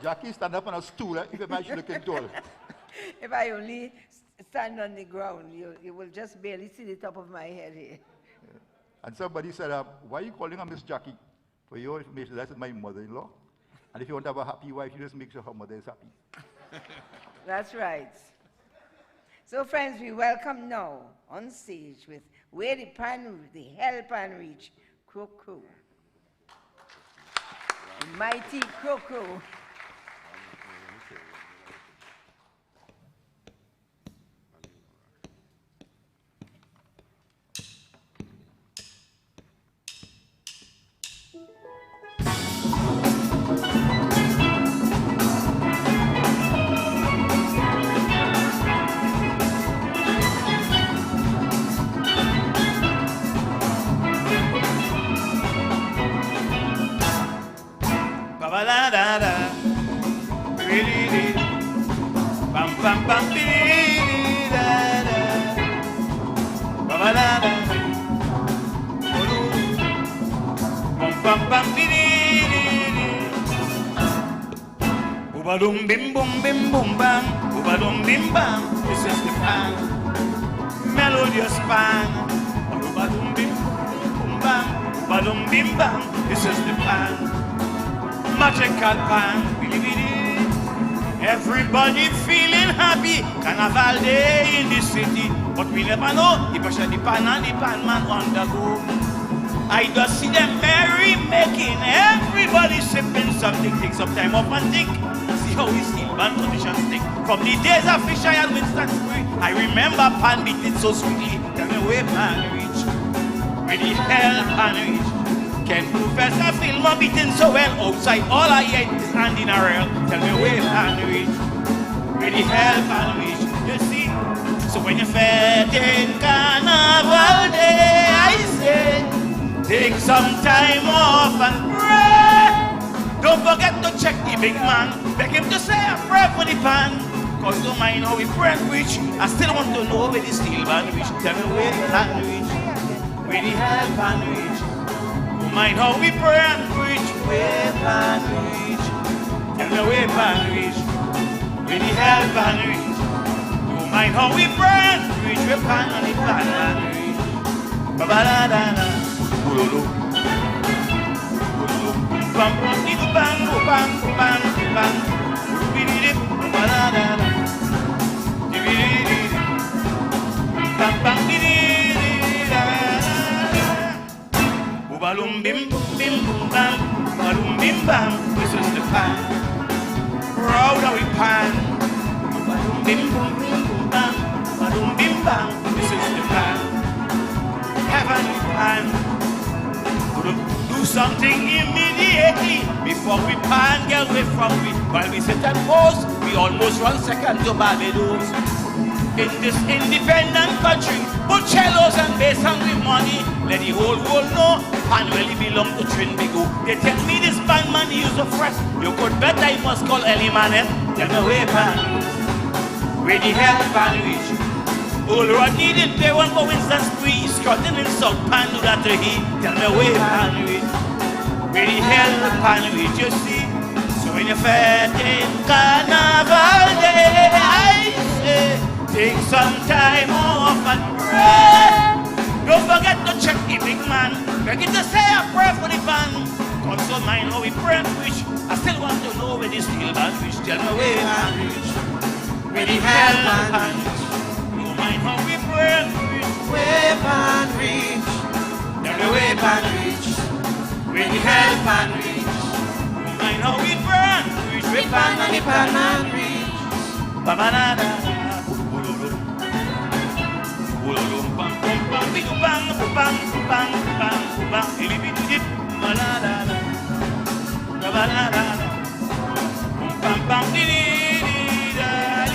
Speaker 7: Jackie stand up on a stool. If I should look tall.
Speaker 6: If I only stand on the ground, you will just barely see the top of my head here.
Speaker 7: Yeah. And somebody said, why are you calling her Miss Jackie? For your information, that's my mother-in-law. And if you want to have a happy wife, you just make sure her mother is happy.
Speaker 6: That's right. So friends, we welcome now on stage with Where the Hell Pan Reach, Crow. The mighty Crow.
Speaker 2: Boom bim boom bim boom bam, boom bim bam. This is the pan, melodious pan. Boom bim boom bam, boom bim bam. This is the pan, magical pan. Everybody feeling happy, Carnival Day in the city, but we never know the pressure the pan and the pan man on the go. I just see them merry making, everybody sipping something, take some time off and think. How we still band tradition stick. From the days of Fisher and Winston Spree, I remember pan beating so sweetly. Tell me where pan reach, where the hell pan reach. Can Professor Fillmore beating so well outside? All I hear is hand in a rail. Tell me where pan reach, where the hell pan reach. You see, so when you're fed in Carnival Day, I say, take some time off and pray.
Speaker 10: Don't forget to check the big man. Beg him to say a prayer for the pan. Cause don't mind how we pray and preach. I still want to know where the steel band reach. Tell me where the hand reach. Where the help and reach. Don't mind how we pray and preach. Where pan reach. Tell me where pan reach. Where the help and reach. Don't mind how we pray and preach. Where pan and the pan and reach. Ba-ba-da-da-da. Bulolo. Bulolo. Bam bam didu bam bam bam bam. Bididi ba-da-da-da. Dibidi. Bam bam didi da. Balum bim bim bam. Balum bim bam. This is the pan. Proud of we pan. Balum bim bim bam. Balum bim bam. This is the pan. Heavenly pan. Do something immediately before we pan get away from we. While we sit and pose, we almost 1 second to Barbados. In this independent country, put cellos and bass and with money. Let the whole world know pan really belong to Trinbigo. They tell me this band man use a fresh. You could bet I must call Ellie Manet. Tell me where pan, where the hell pan reach. Old Rod needed play one for Winston Squeeze. Strutting in South Pan do that to he. Tell me where pan reach. Where the hell pan reach, you see. So when you're fed in Carnival Day, I say, take some time off and pray. Don't forget to check the big man. Forget to say a prayer for the fan. Cause don't mind how we pray and preach. I still want to know where the steel band reach. Tell me where pan reach. Where the hell pan reach. How we pray and preach. Where pan reach. Tell me where pan reach. Where the hell pan reach. Mind how we pray and preach. Where pan and the pan man reach. Ba-ba-da-da. Bulolo. Bam bam bam bidu bam bam bam bam bam. Ili bidu dip. Ba-da-da-da. Ba-ba-da-da. Bam bam di-di-di-da-di-di.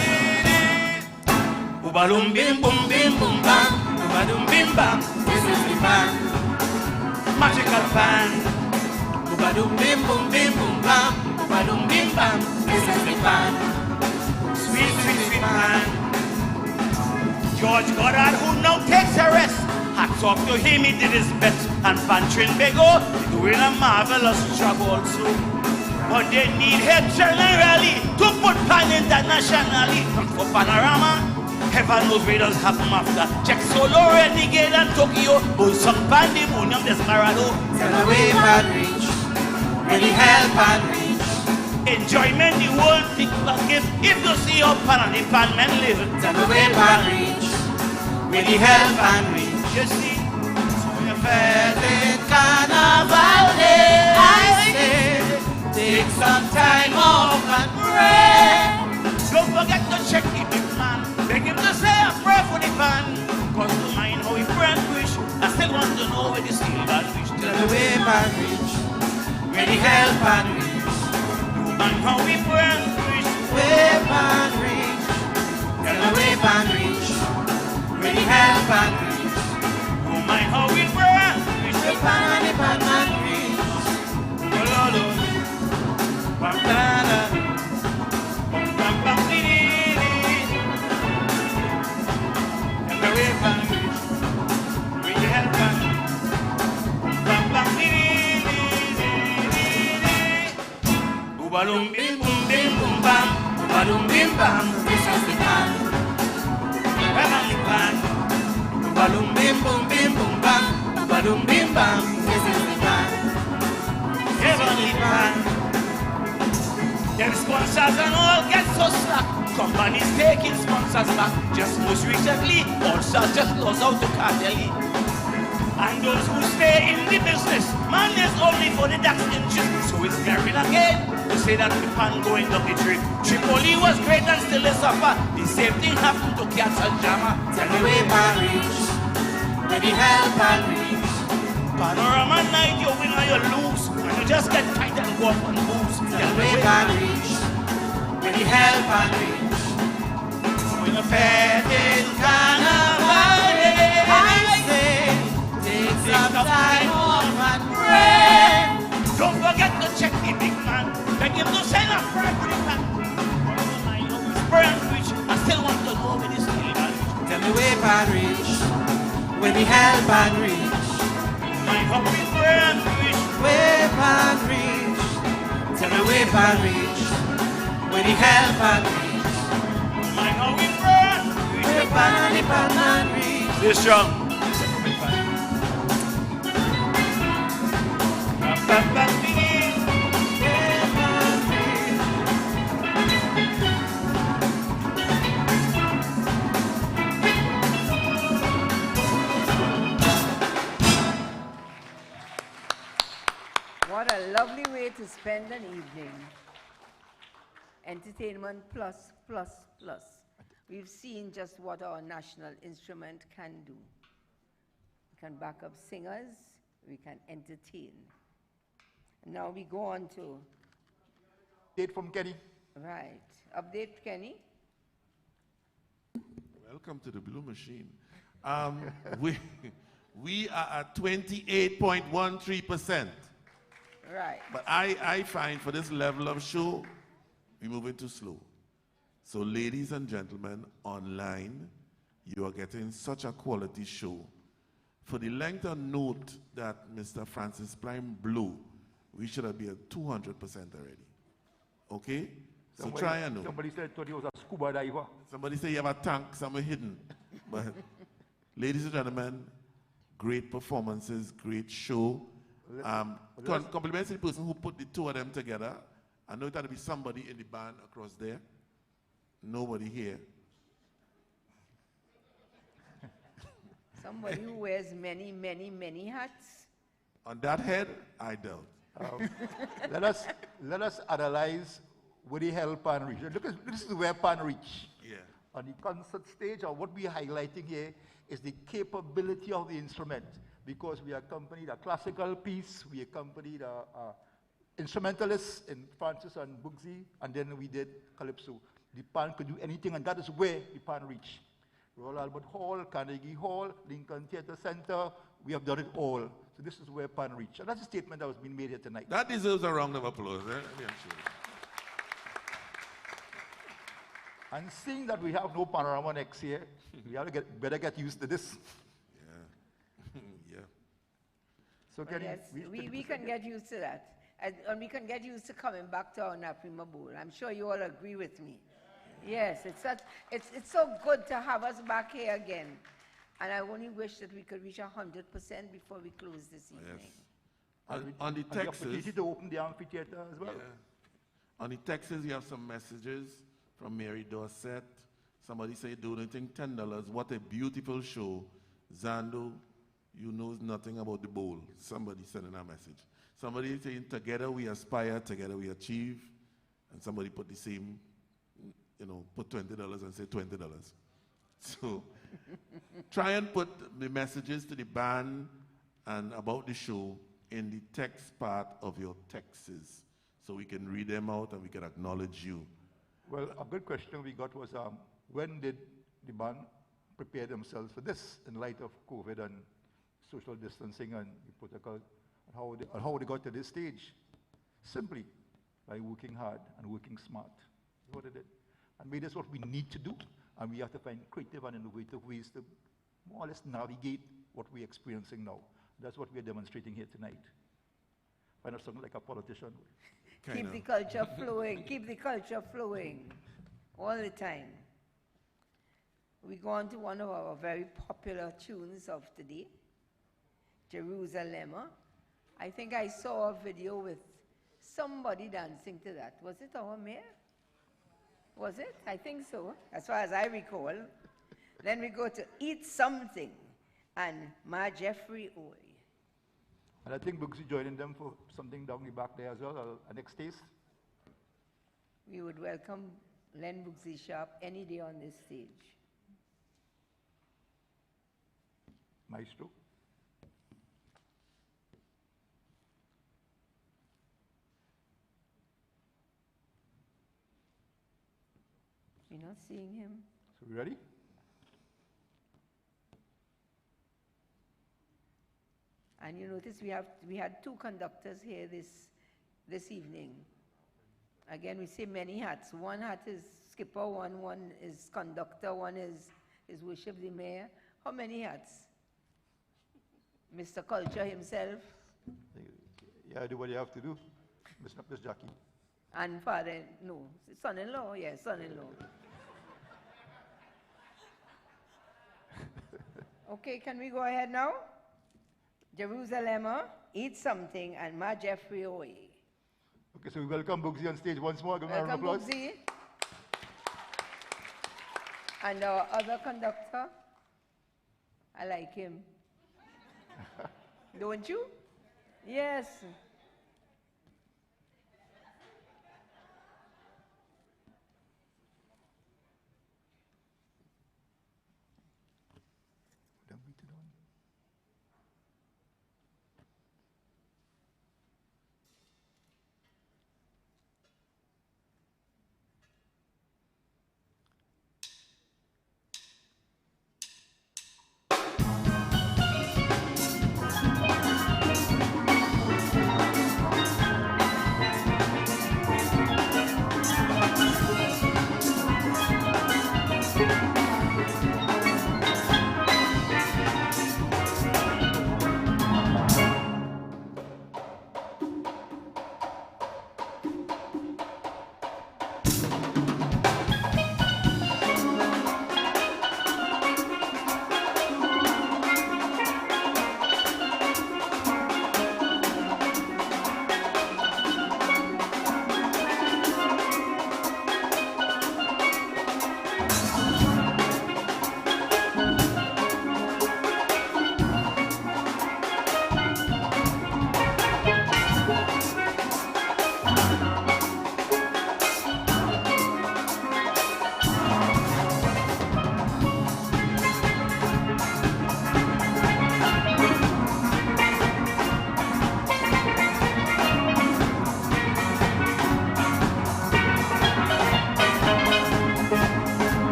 Speaker 10: Balum bim bum bim bum bam, balum bim bam. This is the pan, magical pan. Balum bim bum bam, balum bim bam. This is the pan, sweet sweet sweet pan. George Goddard, who now takes a rest. Hats off to him, he did his best. And Pan Trinbago doing a marvelous job also. But they need help generally to put pan internationally. For Panorama. Heaven knows what does happen after. Check Solo, Renegade and Tokyo. Both some pandemonium, desperado.
Speaker 2: Tell me where pan reach. Really hell pan reach.
Speaker 10: Enjoyment the world people give. If you see how pan and the pan men live.
Speaker 2: Tell me where pan reach. Really hell pan reach.
Speaker 10: You see, so you're
Speaker 2: fed in Carnival Day. I say, take some time off and pray.
Speaker 10: Don't forget to check the big man. Beg him to say a prayer for the fan. Cause to mind how we pray and preach. I still want to know where the steel band reach.
Speaker 2: Tell me where pan reach. Where the hell pan reach.
Speaker 10: Mind how we pray and preach.
Speaker 2: Where pan reach. Tell me where pan reach. Where the hell pan reach.
Speaker 10: Mind how we pray and preach.
Speaker 2: Where pan and the pan man reach.
Speaker 10: Oh Lord, bam da da. Bam bam di di. Balum bim bum bim bum bam, balum bim bam. This is the pan, heavenly pan.
Speaker 2: Balum bim bum bam, balum bim bam. This is the pan,
Speaker 10: heavenly pan. Them sponsors and all get so slack. Companies taking sponsors back. Just most recently, all stars just lost out to Cartelli. And those who stay in the business, man is only for the tax interest. So it's carried again to say that the pan going down the trip. Tripoli was great and still a suffer. The same thing happened to Cats and Jama.
Speaker 2: Tell me where pan reach, where the hell pan reach.
Speaker 10: Panorama night, you win or you lose. And you just get tight and go up on booze.
Speaker 2: Tell me where pan reach, where the hell pan reach.
Speaker 10: When you're fed in Carnival Day,
Speaker 2: I say, take some time off and pray.
Speaker 10: Don't forget to check the big man. help and reach. My hope is where reach, where and reach. Tell me where and reach, where the help and reach. My hope is where and reach. This strong.
Speaker 6: What a lovely way to spend an evening. Entertainment plus, plus, plus. We've seen just what our national instrument can do. We can back up singers, we can entertain. Now we go on to...
Speaker 7: Date from Kenny.
Speaker 6: Right. Update, Kenny.
Speaker 8: Welcome to the Blue Machine. We are at 28.13%.
Speaker 6: Right.
Speaker 8: But I find for this level of show, we're moving too slow. So ladies and gentlemen, online, you are getting such a quality show. For the length of note that Mr. Francis Prime blew, we should have been at 200% already. Okay? So try and know.
Speaker 7: Somebody said he was a scuba diver.
Speaker 8: Somebody said you have a tank somewhere hidden. But ladies and gentlemen, great performances, great show. Compliments to the person who put the two of them together. I know it had to be somebody in the band across there. Nobody here.
Speaker 6: Somebody who wears many, many, many hats.
Speaker 8: On that head, I doubt.
Speaker 7: Let us analyze where the hell Pan reach. Look, this is where Pan reach.
Speaker 8: Yeah.
Speaker 7: On the concert stage, or what we are highlighting here is the capability of the instrument, because we accompanied a classical piece, we accompanied instrumentalists in Francis and Bugsy, and then we did Calypso. The Pan could do anything, and that is where the Pan reach. Royal Albert Hall, Carnegie Hall, Lincoln Theatre Center, we have done it all. So this is where Pan reach. And that's a statement that was being made here tonight.
Speaker 8: That deserves a round of applause. Eh? I'm sure.
Speaker 7: And seeing that we have no panorama next year, we have to better get used to this.
Speaker 8: Yeah. Yeah.
Speaker 7: So
Speaker 6: Yes, we can get used to that. And we can get used to coming back to our Naprima Bowl. I'm sure you all agree with me. Yes, it's so good to have us back here again. And I only wish that we could reach 100% before we close this evening.
Speaker 8: Yes. On the
Speaker 7: the
Speaker 8: Texas,
Speaker 7: opportunity to open the amphitheater as well.
Speaker 8: yeah. On the Texas, you have some messages from Mary Dorset. Somebody say, donating $10. What a beautiful show. Zando, you know nothing about the bowl. Somebody sending a message. Somebody saying, together we aspire, together we achieve. And somebody put the same, put $20 and say $20. So try and put the messages to the band and about the show in the text part of your texts so we can read them out and we can acknowledge you.
Speaker 7: Well, a good question we got was, when did the band prepare themselves for this in light of COVID and social distancing and protocol, and how they got to this stage? Simply by working hard and working smart. That's what they did. And maybe that's what we need to do, and we have to find creative and innovative ways to more or less navigate what we're experiencing now. That's what we're demonstrating here tonight. Find out something like a politician.
Speaker 6: Keep the culture flowing, keep the culture flowing all the time. We go on to one of our very popular tunes of today, Jerusalem. I think I saw a video with somebody dancing to that. Was it our mayor? Was it? I think so, as far as I recall. Then we go to Eat Something and Ma Jeffrey Oy.
Speaker 7: And I think Bugsy joining them for something down the back there as well, a next taste.
Speaker 6: We would welcome Len Bugsy Sharp any day on this stage.
Speaker 7: Maestro.
Speaker 6: You're not seeing him?
Speaker 7: So we ready?
Speaker 6: And you notice we had two conductors here this evening. Again, we say many hats. One hat is skipper, one is conductor, one is worship the mayor. How many hats? Mr. Culture himself,
Speaker 7: Yeah, do what you have to do, Miss Jackie.
Speaker 6: and father, no, son-in-law, yes, son-in-law. Okay, can we go ahead now? Jerusalem, eat something, and Ma Jeffrey away.
Speaker 7: Okay, so we welcome Bugsy on stage once more. Give him a round of
Speaker 6: Welcome,
Speaker 7: applause.
Speaker 6: Bugsy. And our other conductor, I like him. Don't you? Yes.
Speaker 7: Don't beat it on.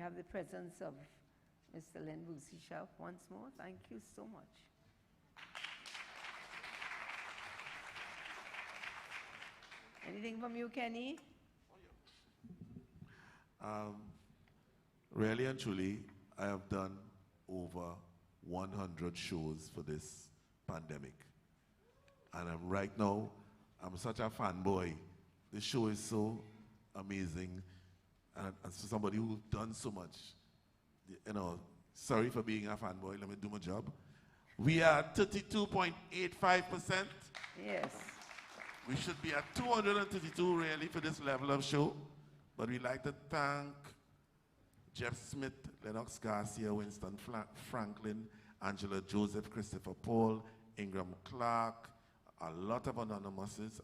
Speaker 6: have the presence of Mr. Len Boussisha once more. Thank you so much. Anything from you, Kenny?
Speaker 8: Really and truly, I have done over 100 shows for this pandemic. And right now, I'm such a fanboy. The show is so amazing. And as for somebody who's done so much, you know, sorry for being a fanboy, let me do my job. We are 32.85%.
Speaker 6: Yes.
Speaker 8: We should be at 232 really for this level of show. But we'd like to thank Jeff Smith, Lennox Garcia, Winston Franklin, Angela Joseph, Christopher Paul, Ingram Clark, a lot of anonymouses.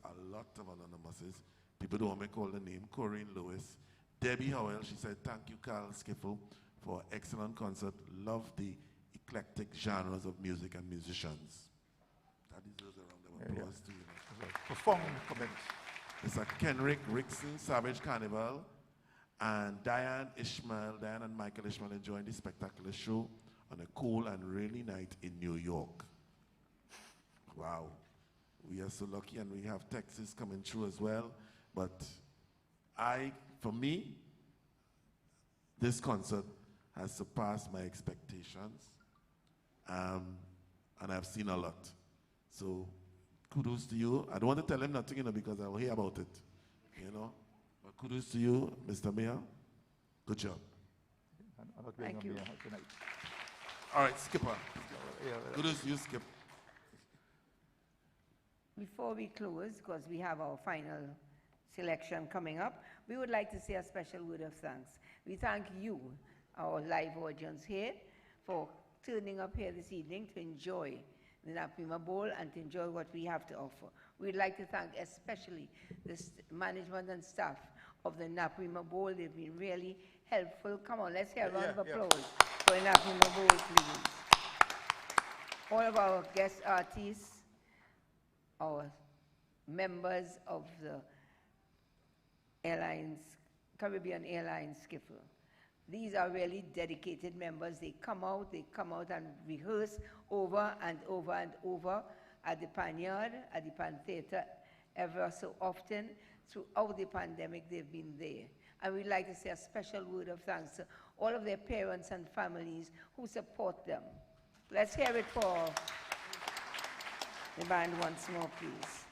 Speaker 8: People don't want me to call the name, Corinne Lewis. Debbie Howell, she said, thank you, Carl Skiffle, for excellent concert. Love the eclectic genres of music and musicians. That deserves a round of applause too. You know.
Speaker 7: Profound comments.
Speaker 8: Mr. Kenrick Rickson, Savage Carnival, and Diane and Michael Ishmael enjoying the spectacular show on a cool and rainy night in New York. Wow. We are so lucky, and we have Texas coming through as well. But for me, this concert has surpassed my expectations, and I've seen a lot. So kudos to you. I don't want to tell him nothing, you know, because I'll hear about it, you know. But kudos to you, Mr. Mayor. Good job.
Speaker 6: Thank you.
Speaker 8: All right, Skipper. Kudos to you, Skip.
Speaker 6: Before we close, because we have our final selection coming up, we would like to say a special word of thanks. We thank you, our live audience here, for turning up here this evening to enjoy the Naprima Bowl and to enjoy what we have to offer. We'd like to thank especially the management and staff of the Naprima Bowl. They've been really helpful. Come on, let's hear a round of applause for the Naprima Bowl, please. All of our guest artists, our members of the Caribbean Airlines Skiffle. These are really dedicated members. They come out and rehearse over and over and over at the Panyard, at the Pan Theatre, ever so often. Throughout the pandemic, they've been there. And we'd like to say a special word of thanks to all of their parents and families who support them. Let's hear it for the band once more, please.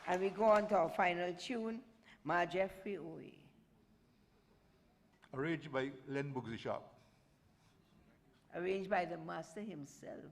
Speaker 6: And we go on to our final tune, Ma Jeffrey Oye.
Speaker 7: Arranged by Len Boussisha.
Speaker 6: Arranged by the master himself.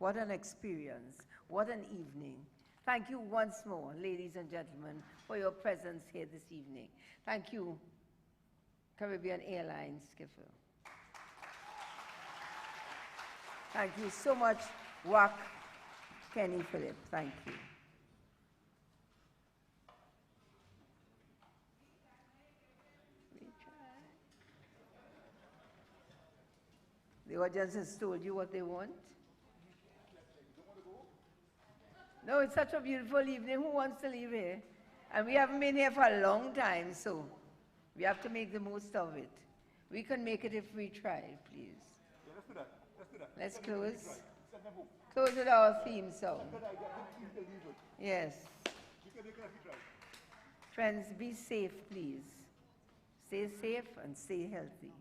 Speaker 6: What an experience. What an evening. Thank you once more, ladies and gentlemen, for your presence here this evening. Thank you, Caribbean Airlines, Skiffle. Thank you so much, WAC, Kenny Phillip. Thank you. The audience has told you what they want. No, it's such a beautiful evening. Who wants to leave here? And we haven't been here for a long time, so we have to make the most of it. We can make it if we try, please.
Speaker 7: Yeah, let's do that. Let's do that.
Speaker 6: Let's close. Close with our theme song. Yes. Friends, be safe, please. Stay safe and stay healthy.